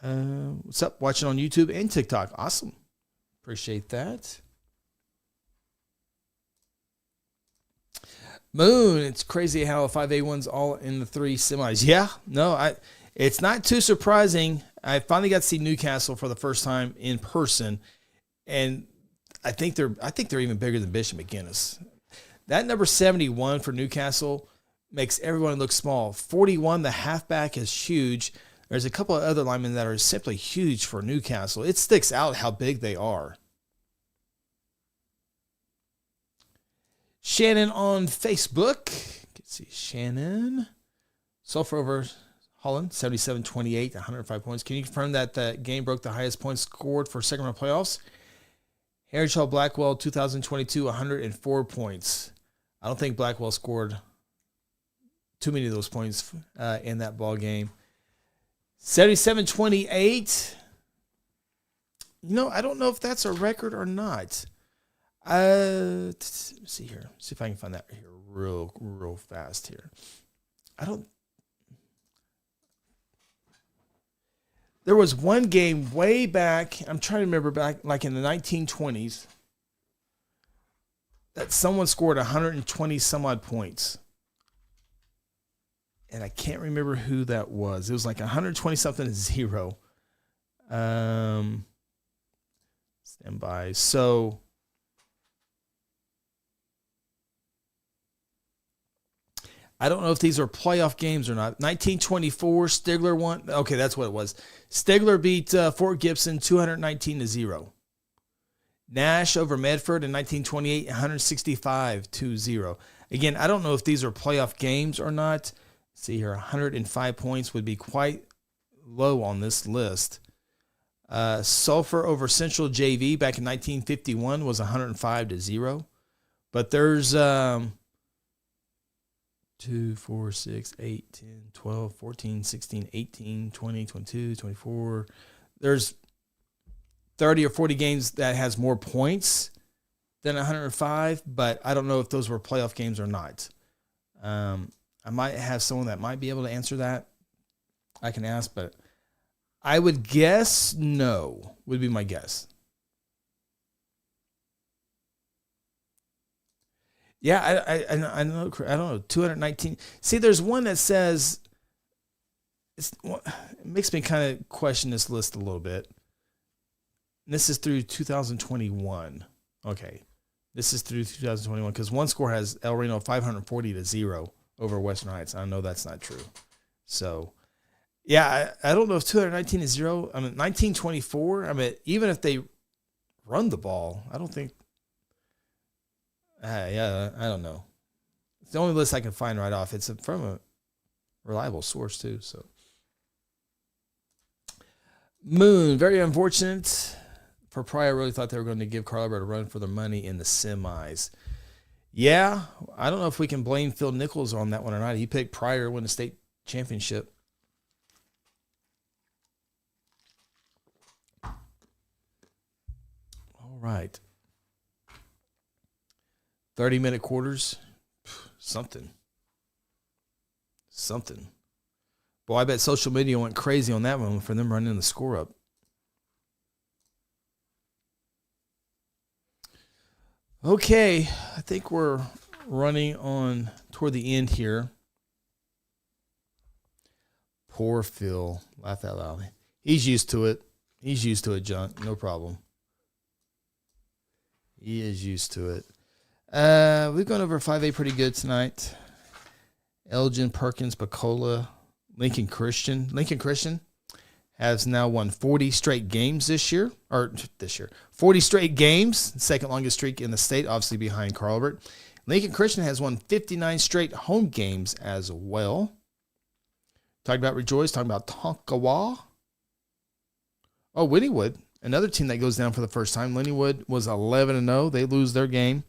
What's up? Watching on YouTube and TikTok. Awesome. Appreciate that. Moon, it's crazy how a 5A1's all in the 3 semis. Yeah, no, it's not too surprising. I finally got to see Newcastle for the first time in person, and I think they're even bigger than Bishop McGinnis. That number 71 for Newcastle makes everyone look small. 41, the halfback, is huge. There's a couple of other linemen that are simply huge for Newcastle. It sticks out how big they are. Shannon on Facebook. Let's see, Shannon. Sulphur over Holland, 77-28, 105 points. Can you confirm that the game broke the highest points scored for second round playoffs? Heritage Hall Blackwell, 2022, 104 points. I don't think Blackwell scored too many of those points in that ball game. 77-28. I don't know if that's a record or not. Let's see here. See if I can find that here real fast here. There was one game way back, I'm trying to remember back like in the 1920s, that someone scored 120 some odd points. And I can't remember who that was. It was like 120 something to 0. Stand by. So I don't know if these are playoff games or not. 1924, Stigler won. Okay, that's what it was. Stigler beat Fort Gibson 219-0. Nash over Medford in 1928, 165-0. Again, I don't know if these are playoff games or not. Let's see here, 105 points would be quite low on this list. Sulphur over Central JV back in 1951 was 105-0. But there's 2, 4, 6, 8, 10, 12, 14, 16, 18, 20, 22, 24. There's 30 or 40 games that has more points than 105, but I don't know if those were playoff games or not. I might have someone that might be able to answer that. I can ask, but I would guess no, would be my guess. Yeah, I know. I don't know. 219. See, there's one that says it makes me kind of question this list a little bit. And this is through 2021. Okay, this is through 2021 because one score has El Reno 540-0 over Western Heights. I know that's not true. So, yeah, I don't know if 219-0. I mean, 1924. I mean, even if they run the ball, I don't think. Yeah, I don't know. It's the only list I can find right off. It's from a reliable source, too. So, Moon, very unfortunate for Pryor. I really thought they were going to give Carl Albert a run for their money in the semis. Yeah, I don't know if we can blame Phil Nichols on that one or not. He picked Pryor to win the state championship. All right. 30-minute quarters, something. Boy, I bet social media went crazy on that one for them running the score up. Okay, I think we're running on toward the end here. Poor Phil. Laugh out loud. He's used to it. John. No problem. He is used to it. We've gone over 5A pretty good tonight. Elgin, Perkins, Bacola, Lincoln Christian. Lincoln Christian has now won 40 straight games this year. 40 straight games, second longest streak in the state, obviously behind Carl Albert. Lincoln Christian has won 59 straight home games as well. Talking about Rejoice, talking about Tonkawa. Oh, Wynnewood, another team that goes down for the first time. Wynnewood was 11-0. They lose their game.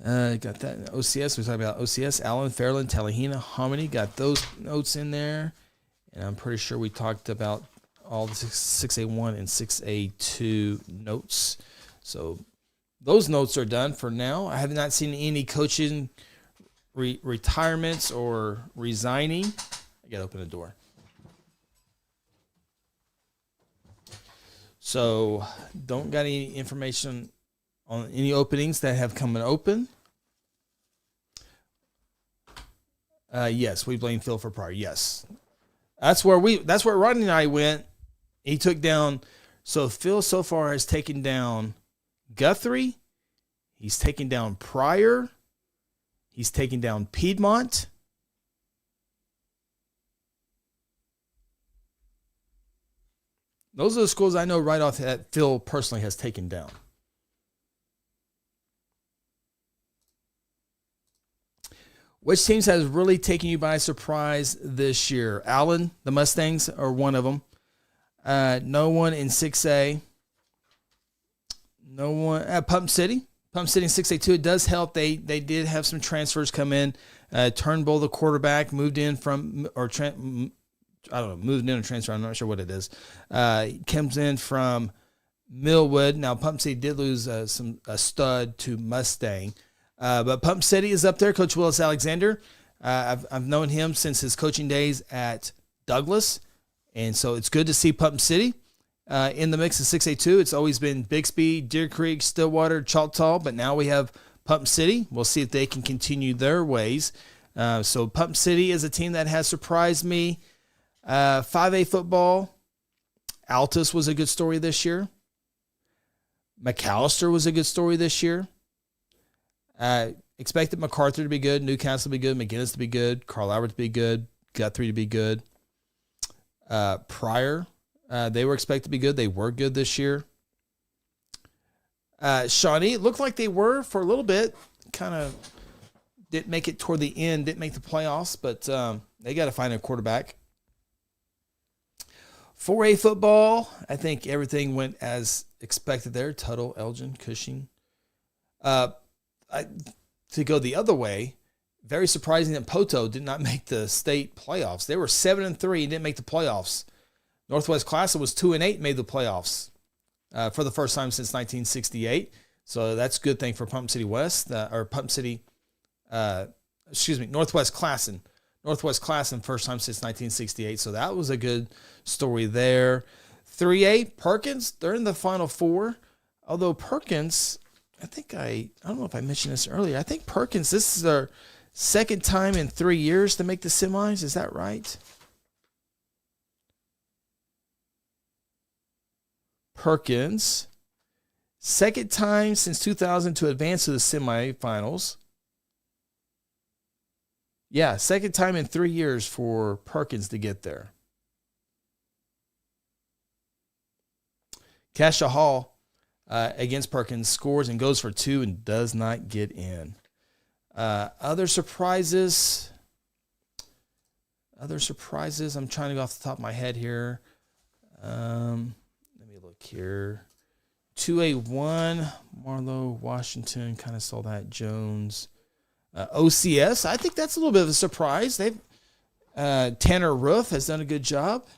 Got that. OCS, we're talking about OCS. Allen, Fairland, Talihina, Hominy, got those notes in there. And I'm pretty sure we talked about all the 6A1 and 6A2 notes. So those notes are done for now. I have not seen any coaching retirements or resigning. I got to open the door. So don't got any information on any openings that have come and open. Yes, we blame Phil for Pryor. Yes. That's where Ronnie and I went. He took down, so Phil so far has taken down Guthrie. He's taken down Pryor. He's taken down Piedmont. Those are the schools I know right off that Phil personally has taken down. Which teams has really taken you by surprise this year? Allen, the Mustangs, are one of them. No one in 6A. No one at Pump City. Pump City in 6A2. It does help. They did have some transfers come in. Turnbull, the quarterback, moved in from moved in or transfer. I'm not sure what it is. Comes in from Millwood. Now Pump City did lose a stud to Mustang. But Pump City is up there. Coach Willis Alexander. I've known him since his coaching days at Douglas. And so it's good to see Pump City in the mix of 6A2. It's always been Bixby, Deer Creek, Stillwater, Choctaw. But now we have Pump City. We'll see if they can continue their ways. So Pump City is a team that has surprised me. 5A football. Altus was a good story this year. McAllister was a good story this year. Expected MacArthur to be good, Newcastle to be good, McGinnis to be good, Carl Albert to be good, Guthrie to be good. Pryor, they were expected to be good. They were good this year. Shawnee, it looked like they were for a little bit. Kind of didn't make it toward the end, didn't make the playoffs, but they got to find a quarterback. 4A football, I think everything went as expected there. Tuttle, Elgin, Cushing. To go the other way, very surprising that Poto did not make the state playoffs. They were 7-3 and didn't make the playoffs. Northwest Classic was 2-8 and made the playoffs for the first time since 1968. So that's a good thing for Pump City West, Northwest Classen. Northwest Classen, first time since 1968. So that was a good story there. 3A, Perkins, they're in the Final Four. Although Perkins, I don't know if I mentioned this earlier. I think Perkins, this is their second time in 3 years to make the semis. Is that right? Perkins, second time since 2000 to advance to the semifinals. Yeah, second time in 3 years for Perkins to get there. Cassia Hall against Perkins scores and goes for 2 and does not get in. Other surprises. I'm trying to go off the top of my head here. Let me look here. 2A1, Marlowe, Washington, kind of saw that. Jones. OCS, I think that's a little bit of a surprise. They've Tanner Roof has done a good job.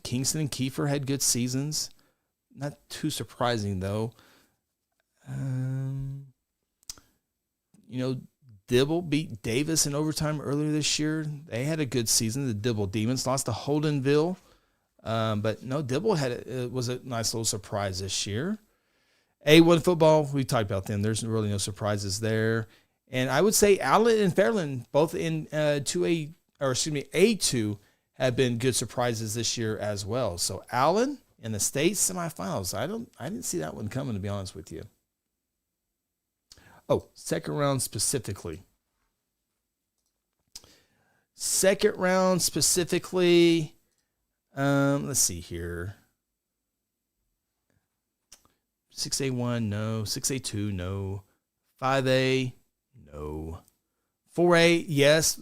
Kingston and Kiefer had good seasons. Not too surprising though. Dibble beat Davis in overtime earlier this year. They had a good season. The Dibble Demons lost to Holdenville, but no, Dibble was a nice little surprise this year. A1 football, we talked about them. There's really no surprises there. And I would say Allen and Fairland, both in A2, have been good surprises this year as well. So Allen in the state semifinals, I didn't see that one coming, to be honest with you. Oh, second round specifically. Let's see here. 6A1, no. 6A2, no. 5A, no. 4A, yes.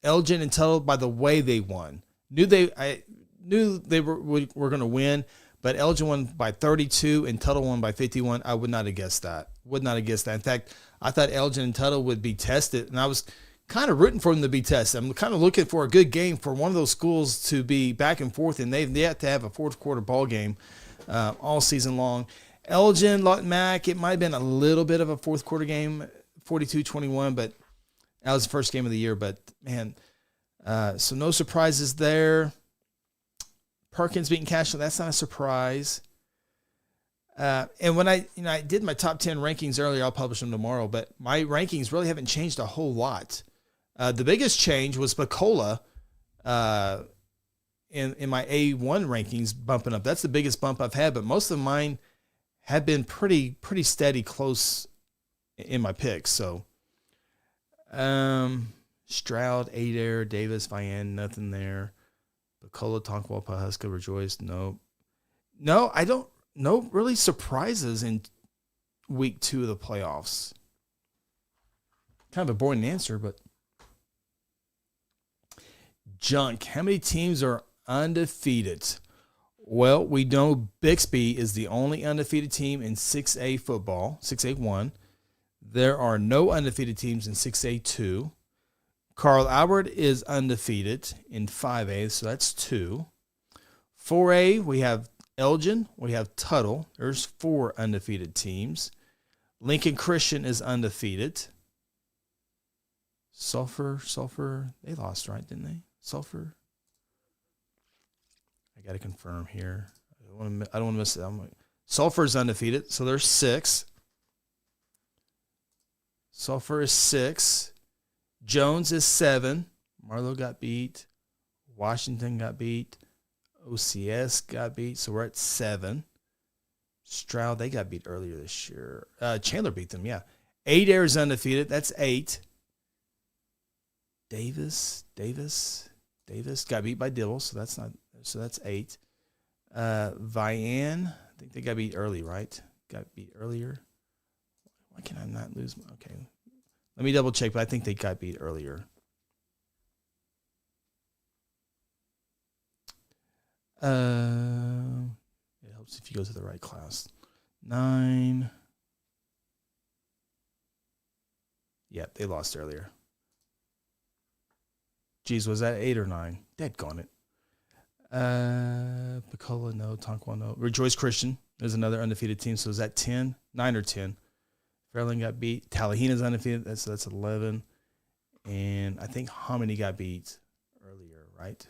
Elgin and Tuttle, by the way they won. I knew they were going to win, but Elgin won by 32 and Tuttle won by 51. I would not have guessed that. In fact, I thought Elgin and Tuttle would be tested, and I was kind of rooting for them to be tested. I'm kind of looking for a good game for one of those schools to be back and forth, and they've yet to have a fourth quarter ball game all season long. Elgin, Lawton Mac, it might have been a little bit of a fourth quarter game, 42-21, but that was the first game of the year. But, man, so no surprises there. Perkins beating Cashel, that's not a surprise. And when I did my top 10 rankings earlier, I'll publish them tomorrow, but my rankings really haven't changed a whole lot. The biggest change was Bacola in my A1 rankings bumping up. That's the biggest bump I've had, but most of mine have been pretty steady, close in my picks. So, Stroud, Adair, Davis, Vian, nothing there. Bacola, Tonkwall, Pahuska, Rejoice, no, I don't. No really surprises in week 2 of the playoffs. Kind of a boring answer, but junk. How many teams are undefeated? Well, we know Bixby is the only undefeated team in 6A football, 6A1. There are no undefeated teams in 6A2. Carl Albert is undefeated in 5A, so that's 2. 4A, we have Elgin, we have Tuttle. There's 4 undefeated teams. Lincoln Christian is undefeated. Sulphur, they lost, right, didn't they? Sulphur. I got to confirm here. I don't want to miss it. Sulphur is undefeated, so there's 6. Sulphur is 6. Jones is 7. Marlowe got beat. Washington got beat. OCS got beat, so we're at 7. Stroud, they got beat earlier this year. Chandler beat them, yeah. Adair's undefeated. That's 8. Davis got beat by Dibble, so that's 8. Vian, I think they got beat early, right? Got beat earlier. Why can I not lose? Okay, let me double check, but I think they got beat earlier. It helps if you go to the right class. 9. Yeah, they lost earlier. Geez, was that 8 or 9? Deadgone it. Picola, no. Tonquan, no. Rejoice Christian is another undefeated team. So is that 10? 9 or 10? Fairland got beat. Tallahina's undefeated. That's 11. And I think Hominy got beat earlier, right?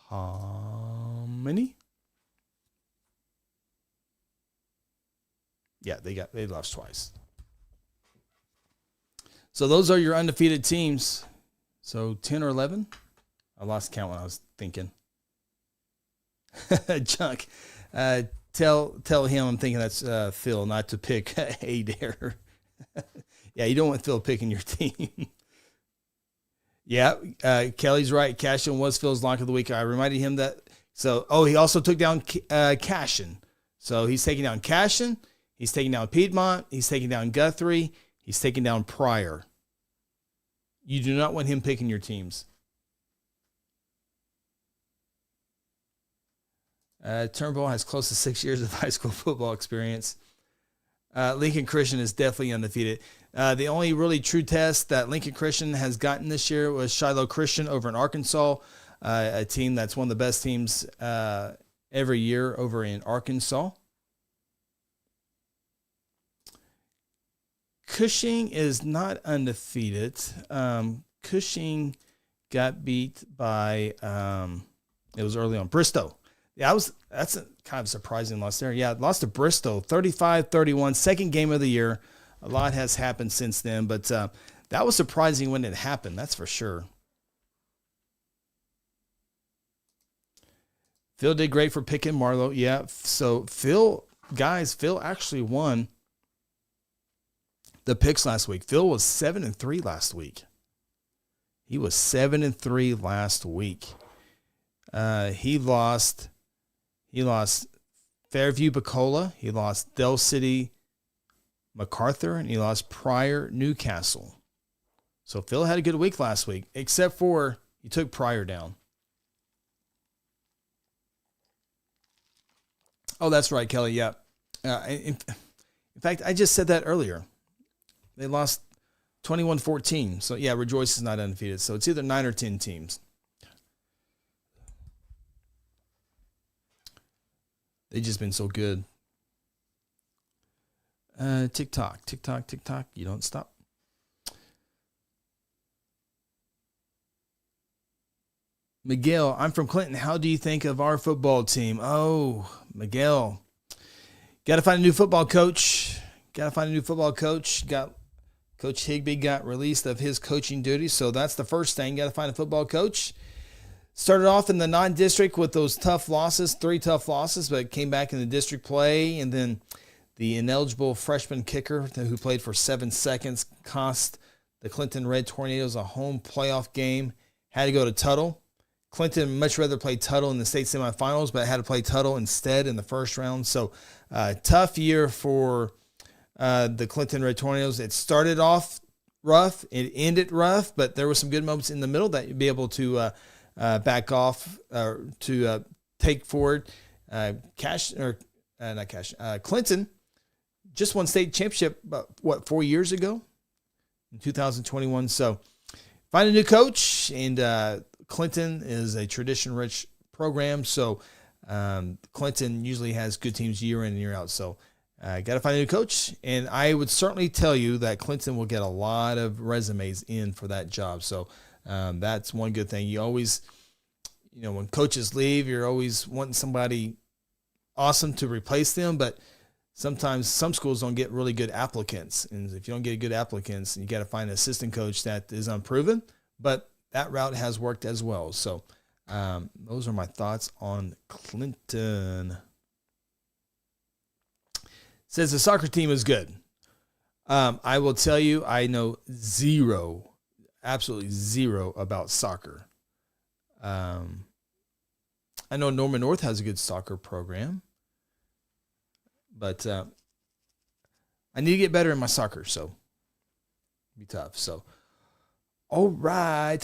Hominy? Yeah, they lost twice. So those are your undefeated teams. So 10 or 11? I lost count when I was thinking. Junk. Tell him I'm thinking that's Phil, not to pick Adair. Yeah, you don't want Phil picking your team. Yeah, Kelly's right. Cashin was Phil's lock of the week. I reminded him that. So, he also took down Cashin. So he's taking down Cashin. He's taking down Piedmont. He's taking down Guthrie. He's taking down Pryor. You do not want him picking your teams. Turnbull has close to 6 years of high school football experience. Lincoln Christian is definitely undefeated. The only really true test that Lincoln Christian has gotten this year was Shiloh Christian over in Arkansas, a team that's one of the best teams every year over in Arkansas. Cushing is not undefeated. Cushing got beat by, it was early on, Bristow. Yeah, that's a kind of surprising loss there. Yeah, lost to Bristow, 35-31, second game of the year. A lot has happened since then, but that was surprising when it happened, that's for sure. Phil did great for picking Marlowe. Yeah, so Phil actually won the picks last week. Phil was 7-3 last week. He was 7-3 last week. He lost Fairview Bacola. He lost Del City MacArthur, and he lost Pryor Newcastle. So Phil had a good week last week, except for he took Pryor down. Oh, that's right, Kelly. Yeah. In fact, I just said that earlier. They lost 21-14. So, yeah, Rejoice is not undefeated. So it's either 9 or 10 teams. They've just been so good. Tick-tock. You don't stop. Miguel, I'm from Clinton. How do you think of our football team? Oh, Miguel. Got to find a new football coach. Coach Higbee got released of his coaching duties, so that's the first thing. Got to find a football coach. Started off in the non-district with those tough losses, 3 tough losses, but came back in the district play, and then the ineligible freshman kicker who played for 7 seconds cost the Clinton Red Tornadoes a home playoff game. Had to go to Tuttle. Clinton much rather play Tuttle in the state semifinals, but had to play Tuttle instead in the first round. So tough year for the Clinton Red Tornadoes. It started off rough. It ended rough, but there were some good moments in the middle that you'd be able to back off to take forward. Clinton just won state championship, 4 years ago in 2021. So find a new coach, and Clinton is a tradition-rich program. So Clinton usually has good teams year in and year out. So got to find a new coach, and I would certainly tell you that Clinton will get a lot of resumes in for that job. So that's one good thing. You always, when coaches leave, you're always wanting somebody awesome to replace them, but sometimes some schools don't get really good applicants. And if you don't get good applicants, you got to find an assistant coach that is unproven, but that route has worked as well. So Those are my thoughts on Clinton. Says the soccer team is good. I will tell you, I know absolutely zero about soccer. I know Norman North has a good soccer program, but I need to get better in my soccer, so it'll be tough. So, all right.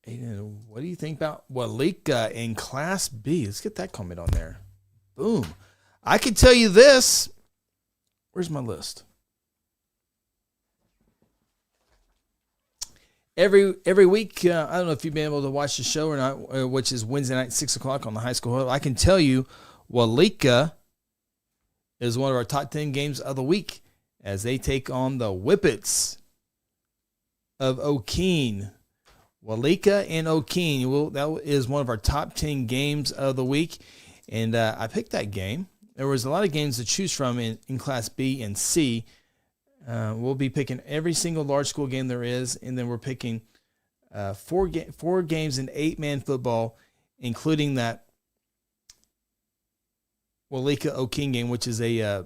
Aiden, what do you think about Walika in Class B? Let's get that comment on there. Boom. I can tell you this. Where's my list? Every week, I don't know if you've been able to watch the show or not, which is Wednesday night, 6 o'clock on the High School Huddle. I can tell you Walika is one of our top 10 games of the week as they take on the Whippets of O'Keene. Walika and O'Keene, that is one of our top 10 games of the week. And I picked that game. There was a lot of games to choose from in Class B and C. We'll be picking every single large school game there is, and then we're picking four games in 8-man football, including that Walika O'Keene game, which is a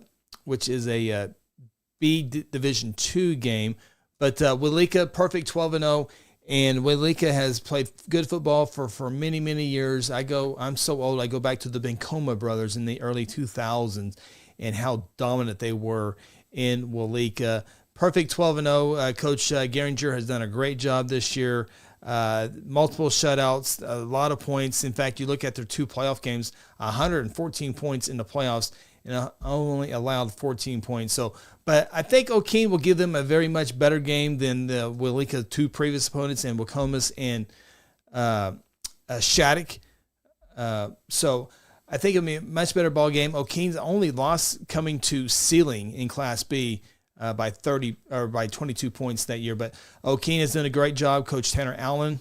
B Division II game. But Walika perfect 12-0. And Walika has played good football for many, many years. I'm so old, I go back to the Bencoma brothers in the early 2000s and how dominant they were in Walika. Perfect 12-0. Coach Geringer has done a great job this year. Multiple shutouts, a lot of points. In fact, you look at their 2 playoff games, 114 points in the playoffs, and only allowed 14 points. So, but I think O'Keene will give them a very much better game than the Walika 2 previous opponents and Wacomas and Shattuck. So I think it'll be a much better ball game. O'Keene's only loss coming to Sealing in Class B by 30 or by 22 points that year. But O'Keene has done a great job. Coach Tanner Allen.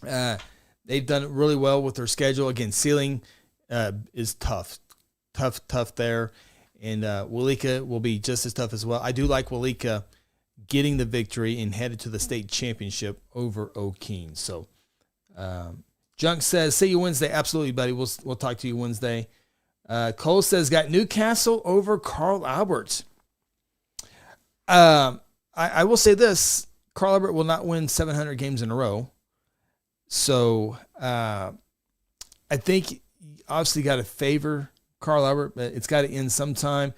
They've done really well with their schedule. Again, Sealing is tough there. And Walika will be just as tough as well. I do like Walika getting the victory and headed to the state championship over O'Keene. So, Junk says, see you Wednesday. Absolutely, buddy. We'll talk to you Wednesday. Cole says, got Newcastle over Carl Albert. I will say this. Carl Albert will not win 700 games in a row. So, I think obviously got to favor Carl Albert, but it's got to end sometime.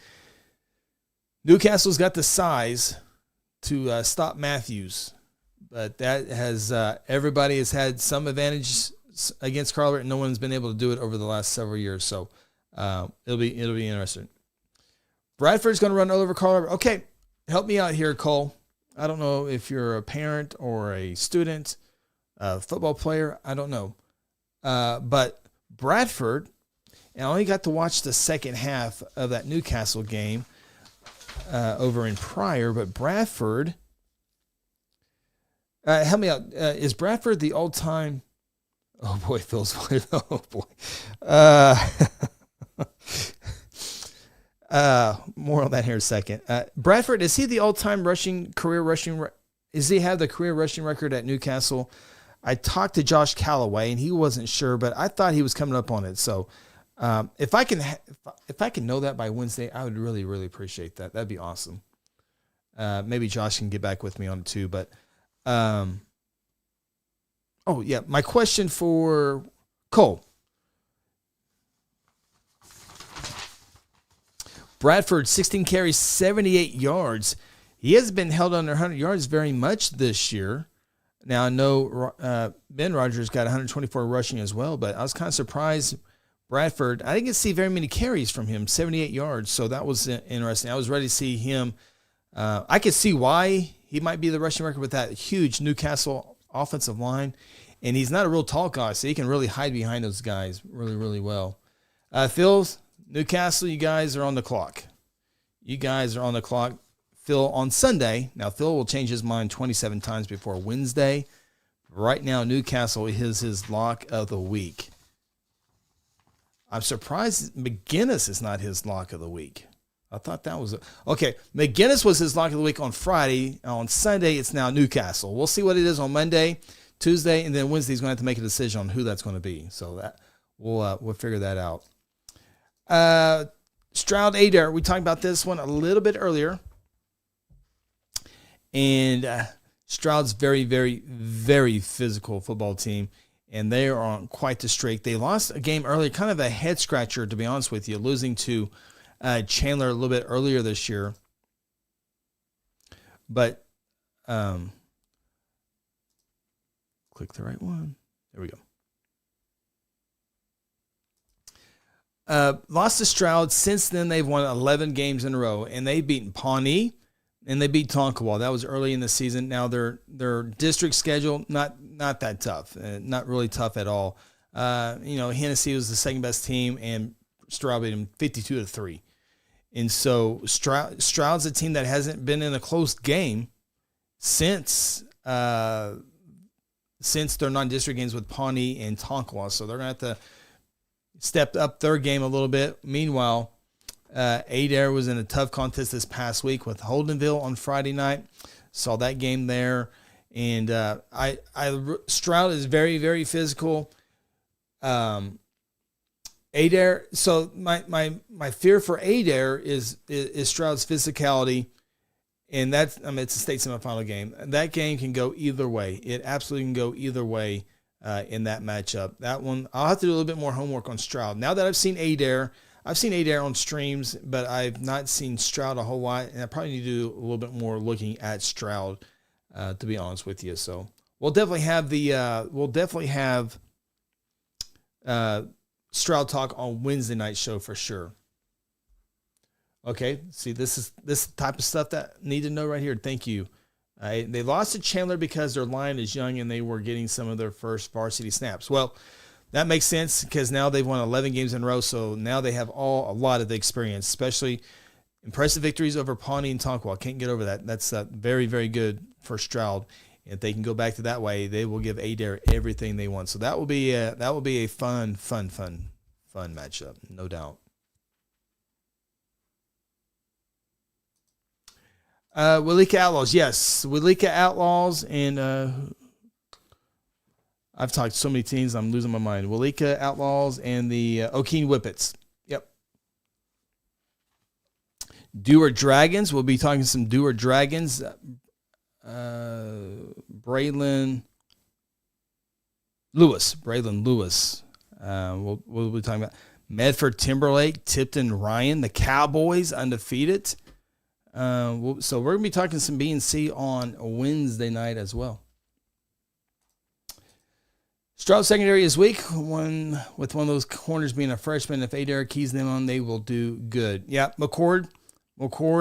Newcastle's got the size to stop Matthews, but that has everybody has had some advantage against Carl Albert, and no one's been able to do it over the last several years. So it'll be interesting. Bradford's going to run all over Carl Albert. Okay, help me out here, Cole. I don't know if you're a parent or a student, a football player. I don't know, but Bradford. And I only got to watch the second half of that Newcastle game over in Pryor, but Bradford, help me out. Is Bradford the all-time? Oh boy, Phil's. Oh boy. More on that here in a second. Bradford, is he the all-time career rushing? Does he have the career rushing record at Newcastle? I talked to Josh Calloway and he wasn't sure, but I thought he was coming up on it. So. If I can know that by Wednesday, I would really, really appreciate that. That'd be awesome. Maybe Josh can get back with me on it too. But, my question for Cole. Bradford, 16 carries, 78 yards. He hasn't been held under 100 yards very much this year. Now, I know Ben Rogers got 124 rushing as well, but I was kind of surprised. Bradford, I didn't get to see very many carries from him, 78 yards, so that was interesting. I was ready to see him. I could see why he might be the rushing record with that huge Newcastle offensive line, and he's not a real tall guy, so he can really hide behind those guys really, really well. Phil, Newcastle, you guys are on the clock. Phil, on Sunday, now Phil will change his mind 27 times before Wednesday. Right now, Newcastle is his lock of the week. I'm surprised McGinnis is not his lock of the week. I thought that was okay. McGinnis was his lock of the week on Friday. On Sunday, it's now Newcastle. We'll see what it is on Monday, Tuesday, and then Wednesday. He's going to have to make a decision on who that's going to be. So that we'll figure that out. Stroud Adair. We talked about this one a little bit earlier, and Stroud's very, very, very physical football team, and they are on quite the streak. They lost a game earlier, kind of a head scratcher, to be honest with you, losing to Chandler a little bit earlier this year. But click the right one. There we go. Lost to Stroud. Since then, they've won 11 games in a row, and they've beaten Pawnee, and they beat Tonkawa. That was early in the season. Now their district schedule not that tough, not really tough at all. Hennessy was the second best team, and Stroud beat them 52-3. And so Stroud's a team that hasn't been in a close game since their non-district games with Pawnee and Tonkawa. So they're going to have to step up their game a little bit. Meanwhile, Adair was in a tough contest this past week with Holdenville on Friday night. Saw that game there. And Stroud is very, very physical. Adair. So my fear for Adair is Stroud's physicality, and it's a state semifinal game. That game can go either way. It absolutely can go either way in that matchup. That one I'll have to do a little bit more homework on Stroud. Now that I've seen Adair on streams, but I've not seen Stroud a whole lot, and I probably need to do a little bit more looking at Stroud, to be honest with you. So we'll definitely have Stroud Talk on Wednesday night show for sure. Okay, see, this is this type of stuff that I need to know right here. Thank you. They lost to Chandler because their line is young and they were getting some of their first varsity snaps. Well, that makes sense because now they've won 11 games in a row, so now they have a lot of the experience, especially impressive victories over Pawnee and Tonkawa. Can't get over that. That's very, very good for Stroud. If they can go back to that way, they will give Adair everything they want. So that will be a fun matchup, no doubt. Willika Outlaws, yes, Willika Outlaws, and I've talked to so many teams, I'm losing my mind. Willika Outlaws and the Okeen Whippets. Yep. Dewar Dragons. We'll be talking some Dewar Dragons. Braylon Lewis. We'll be talking about Medford Timberlake, Tipton Ryan, the Cowboys undefeated. So we're going to be talking some B&C on Wednesday night as well. Stroud secondary is weak. With one of those corners being a freshman, if Adair keys them on, they will do good. Yeah, McCord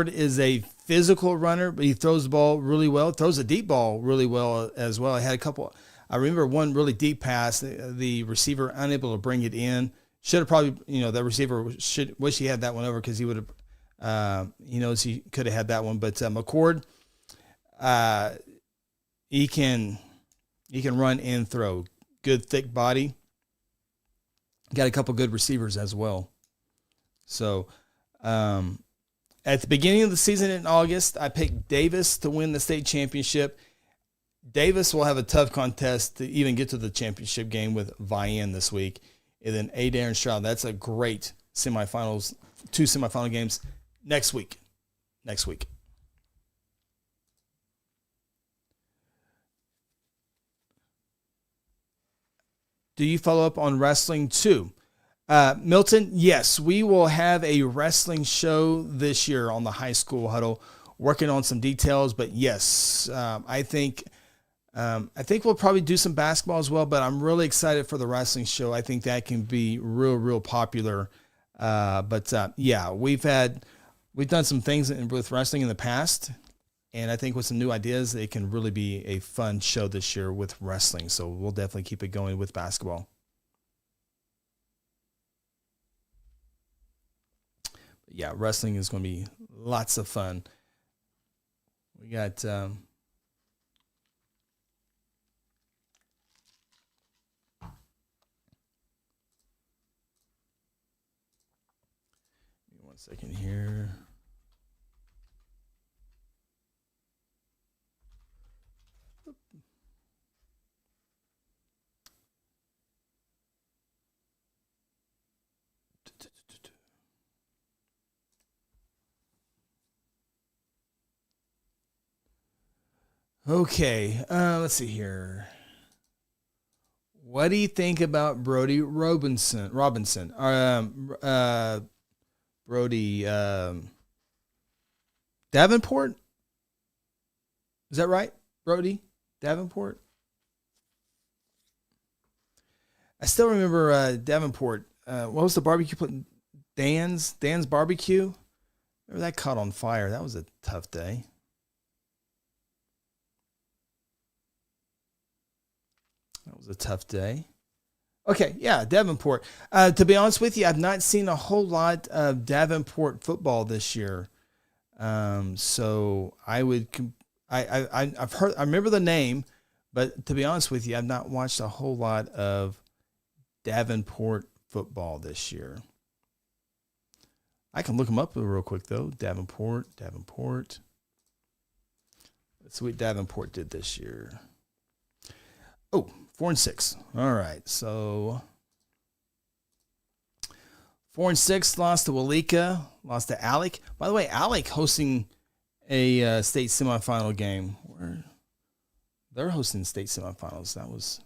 is a physical runner, but he throws the ball really well. Throws a deep ball really well as well. I had a couple. I remember one really deep pass. The receiver unable to bring it in. Should have probably, the receiver wish he had that one over because he would have. He knows he could have had that one, but McCord, he can run and throw. Good thick body. Got a couple good receivers as well. So, at the beginning of the season in August, I picked Davis to win the state championship. Davis will have a tough contest to even get to the championship game with Vian this week. And then Adair and Stroud. That's a great semifinals, 2 semifinal games next week. Do you follow up on wrestling too? Milton, yes, we will have a wrestling show this year on the High School Huddle, working on some details, but yes, I think we'll probably do some basketball as well, but I'm really excited for the wrestling show. I think that can be real popular. Yeah, we've done some things with wrestling in the past, and I think with some new ideas, it can really be a fun show this year with wrestling. So we'll definitely keep it going with basketball. But yeah, wrestling is going to be lots of fun. We got one second here. Okay, let's see here. What do you think about Brody Robinson? Brody Davenport? Is that right? Brody Davenport? I still remember Davenport. What was the barbecue place? Dan's Barbecue? Remember that caught on fire. That was a tough day. That was a tough day. Okay, yeah, Davenport. To be honest with you, I've not seen a whole lot of Davenport football this year. So I've heard, I remember the name, but to be honest with you, I've not watched a whole lot of Davenport football this year. I can look them up real quick though. Davenport. Let's see what Davenport did this year. Oh, 4-6. All right, so 4-6, lost to Walika, lost to Alec. By the way, Alec hosting a state semifinal game. They're hosting state semifinals. That was,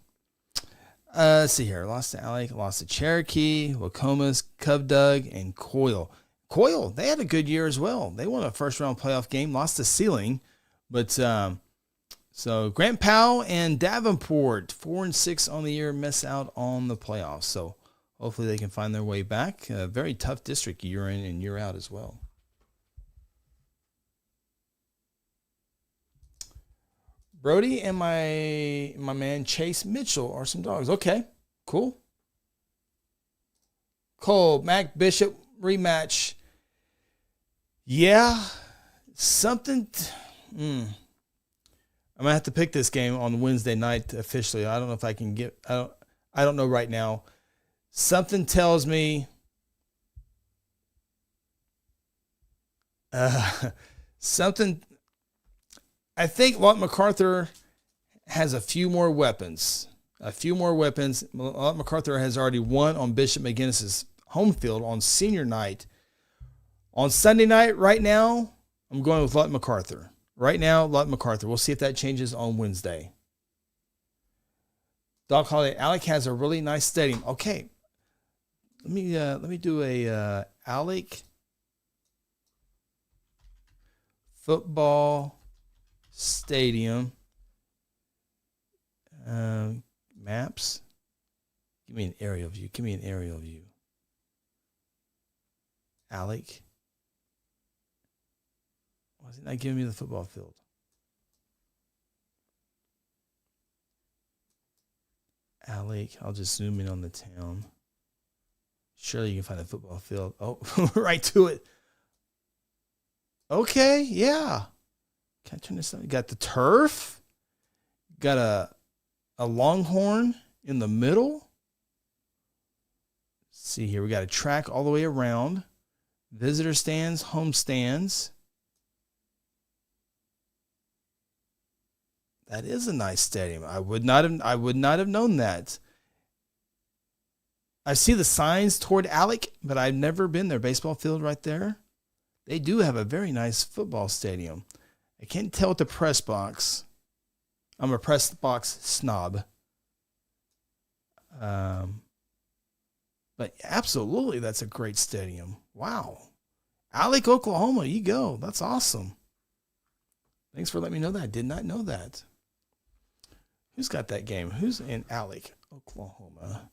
let's see here. Lost to Alec, lost to Cherokee, Wacomas, Cubdug, and Coyle. Coyle, they had a good year as well. They won a first-round playoff game, lost to Ceiling. But so Grant Powell and Davenport, 4-6 on the year, miss out on the playoffs. So hopefully they can find their way back. A very tough district year in and year out as well. Brody and my man Chase Mitchell are some dogs. Okay, cool. Cole, Mac Bishop rematch. Yeah, something. I'm gonna have to pick this game on Wednesday night officially. I don't know if I can get. I don't know right now. Something tells me. Something. I think Lott MacArthur has a few more weapons. Lott MacArthur has already won on Bishop McGinnis's home field on senior night. On Sunday night, right now, I'm going with Lott MacArthur. Right now, Lott MacArthur. We'll see if that changes on Wednesday. Doc Holiday, Alec has a really nice stadium. Okay, let me do a Alec football stadium maps. Give me an aerial view. Alec. Why is it not giving me the football field? Alec. I'll just zoom in on the town. Surely you can find a football field. Oh, right to it. Okay, yeah. Can I turn this on? Got the turf. Got a longhorn in the middle. Let's see here. We got a track all the way around. Visitor stands, home stands. That is a nice stadium. I would not have known that. I see the signs toward Alec, but I've never been there. Baseball field right there. They do have a very nice football stadium. I can't tell with the press box. I'm a press box snob. But absolutely, that's a great stadium. Wow. Alec, Oklahoma, you go. That's awesome. Thanks for letting me know that. I did not know that. Who's got that game? Who's in Alec, Oklahoma?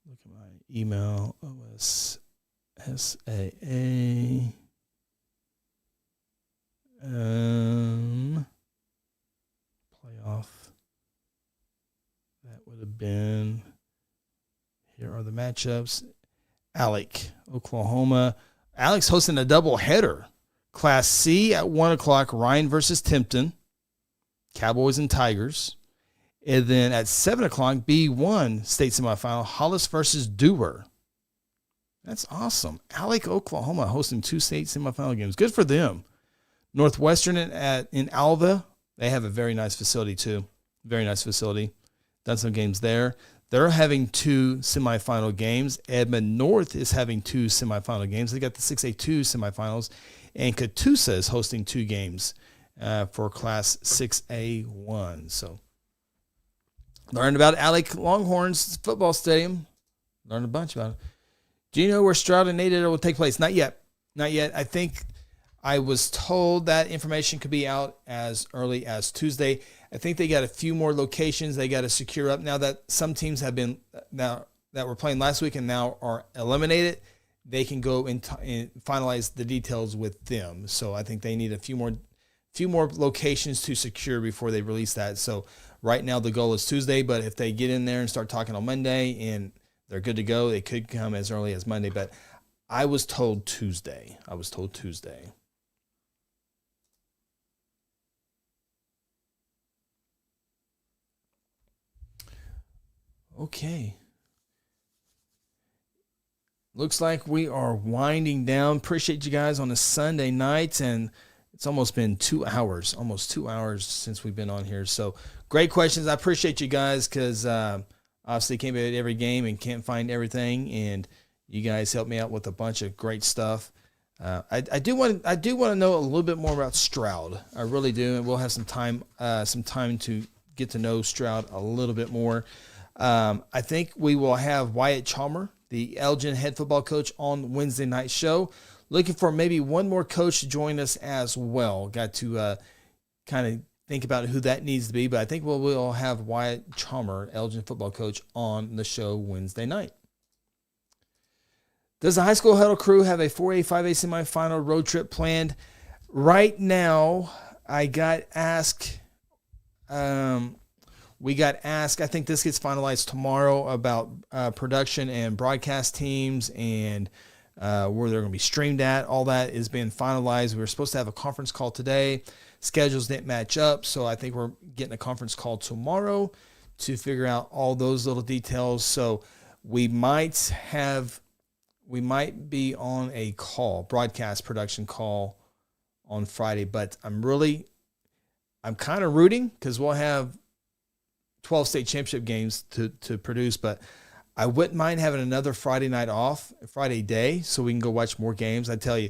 Look at my email. OSSAA. Playoff. That would have been. Here are the matchups. Alec, Oklahoma. Alec's hosting a double header. Class C at 1 o'clock, Ryan versus Timpton. Cowboys and Tigers. And then at 7 o'clock, B1 state semifinal, Hollis versus Dewar. That's awesome. Alec, Oklahoma hosting 2 state semifinal games. Good for them. Northwestern in Alva, they have a very nice facility too. Very nice facility. Done some games there. They're having 2 semifinal games. Edmond North is having 2 semifinal games. They got the 6A2 semifinals. And Catoosa is hosting 2 games. for Class 6A1. So learned about Alec Longhorns football stadium. Learned a bunch about it. Do you know where Stroud and Nader will take place? Not yet. Not yet. I think I was told that information could be out as early as Tuesday. I think they got a few more locations they got to secure up now that some teams have been now that were playing last week and now are eliminated. They can go and finalize the details with them. So I think they need a few more locations to secure before they release that. So right now the goal is Tuesday, but if they get in there and start talking on Monday and they're good to go, they could come as early as Monday. But I was told Tuesday. Okay. Looks like we are winding down. Appreciate you guys on a Sunday night, and it's almost been 2 hours, since we've been on here. So great questions. I appreciate you guys because obviously can't be at every game and can't find everything, and you guys helped me out with a bunch of great stuff. I do want to know a little bit more about Stroud. I really do, and we'll have some time to get to know Stroud a little bit more. I think we will have Wyatt Chalmer, the Elgin head football coach, on Wednesday night show. Looking for maybe one more coach to join us as well. Got to kind of think about who that needs to be, but I think we'll have Wyatt Chalmer, Elgin football coach, on the show Wednesday night. Does the High School Huddle crew have a 4A, 5A semifinal road trip planned? Right now, I got asked. We got asked, I think this gets finalized tomorrow, about production and broadcast teams and where they're going to be streamed at. All that is being finalized. We were supposed to have a conference call today. Schedules didn't match up, so I think we're getting a conference call tomorrow to figure out all those little details. So we might be on a call, broadcast production call on Friday, but I'm kind of rooting because we'll have 12 state championship games to produce, but I wouldn't mind having another Friday night off, Friday day, so we can go watch more games. I tell you,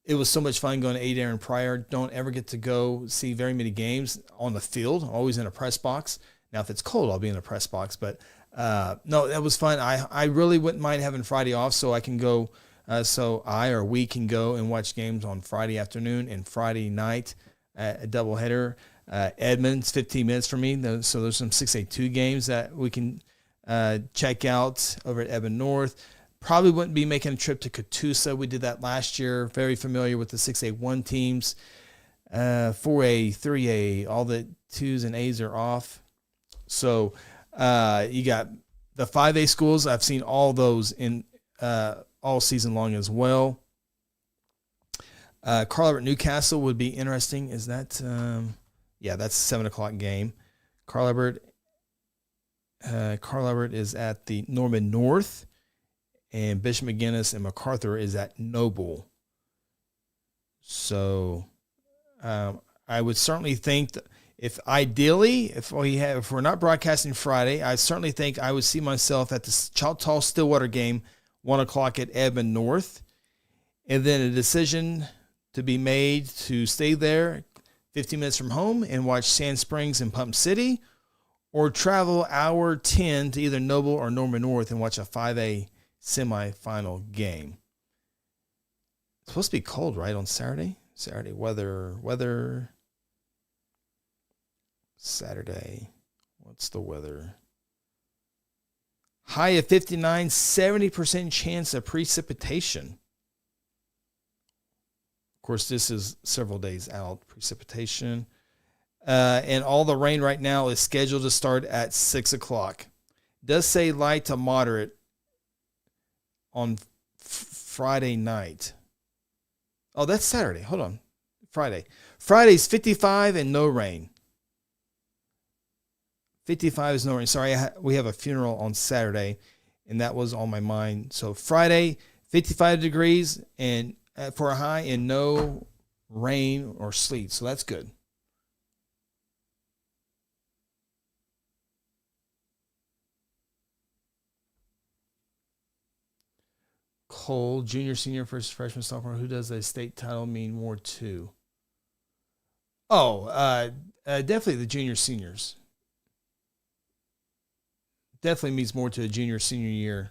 it was so much fun going to Adair Pryor. Don't ever get to go see very many games on the field, always in a press box. Now, if it's cold, I'll be in a press box, but no, that was fun. I really wouldn't mind having Friday off so I can go, we can go and watch games on Friday afternoon and Friday night, a doubleheader. Edmonds, 15 minutes for me. So there's some 6A2 games that we can check out over at Edmond North. Probably wouldn't be making a trip to Catoosa. We did that last year. Very familiar with the 6A1 teams. 4A, 3A, all the 2s and A's are off. So you got the 5A schools. I've seen all those in all season long as well. Carl Albert Newcastle would be interesting. Is that... that's a 7:00 game. Carl Albert is at the Norman North, and Bishop McGuinness and MacArthur is at Noble. So I would certainly think that if we're not broadcasting Friday, I certainly think I would see myself at the Choctaw Stillwater game, 1:00 at Edmond North, and then a decision to be made to stay there 15 minutes from home and watch Sand Springs and Pump City, or travel hour 10 to either Noble or Norman North and watch a 5A semifinal game. It's supposed to be cold, right, on Saturday? Saturday weather. Saturday. What's the weather? High of 59, 70% chance of precipitation. Of course, this is several days out, precipitation. And all the rain right now is scheduled to start at 6 o'clock. It does say light to moderate on Friday night. Oh, that's Saturday. Hold on. Friday. Friday's 55 and no rain. 55 is no rain. Sorry, we have a funeral on Saturday, and that was on my mind. So Friday, 55 degrees and for a high and no rain or sleet. So that's good. Cole, junior, senior, first freshman, sophomore. Who does a state title mean more to? Oh, definitely the junior seniors. Definitely means more to a junior senior year.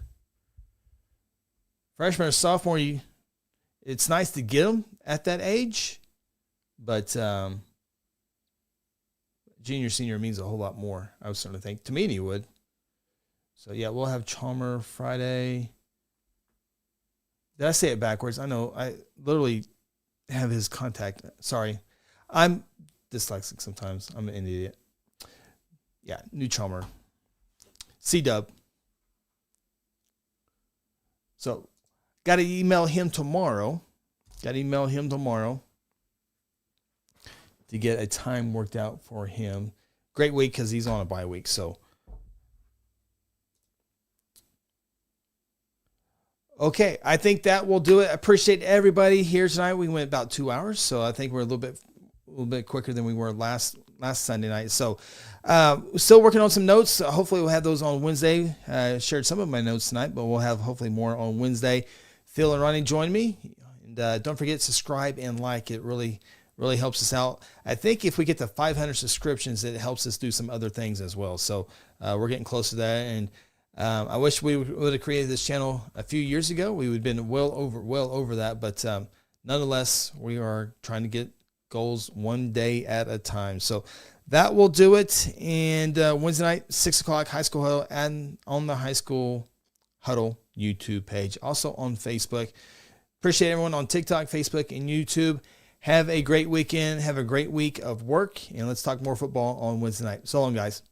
Freshman or sophomore, it's nice to get them at that age, but junior senior means a whole lot more. I would certainly think to me, and you would. So yeah, we'll have Chalmer Friday. Did I say it backwards? I know. I literally have his contact. Sorry, I'm dyslexic sometimes. I'm an idiot. Yeah, new Chalmer. C-Dub. So, got to email him tomorrow. To get a time worked out for him. Great week because he's on a bye week. So, okay, I think that will do it. I appreciate everybody here tonight. We went about 2 hours, so I think we're a little bit quicker than we were last Sunday night. So, still working on some notes. Hopefully, we'll have those on Wednesday. Shared some of my notes tonight, but we'll have hopefully more on Wednesday. Phil and Ronnie join me, and don't forget to subscribe and like. It really helps us out. I think if we get to 500 subscriptions, it helps us do some other things as well. So we're getting close to that, and I wish we would have created this channel a few years ago. We would have been well over that, but nonetheless, we are trying to get goals one day at a time. So that will do it. And Wednesday night, 6 o'clock, High School Huddle, and on the High School Huddle YouTube page, also on Facebook. Appreciate everyone on TikTok, Facebook, and YouTube. Have a great weekend. Have a great week of work. And let's talk more football on Wednesday night. So long, guys.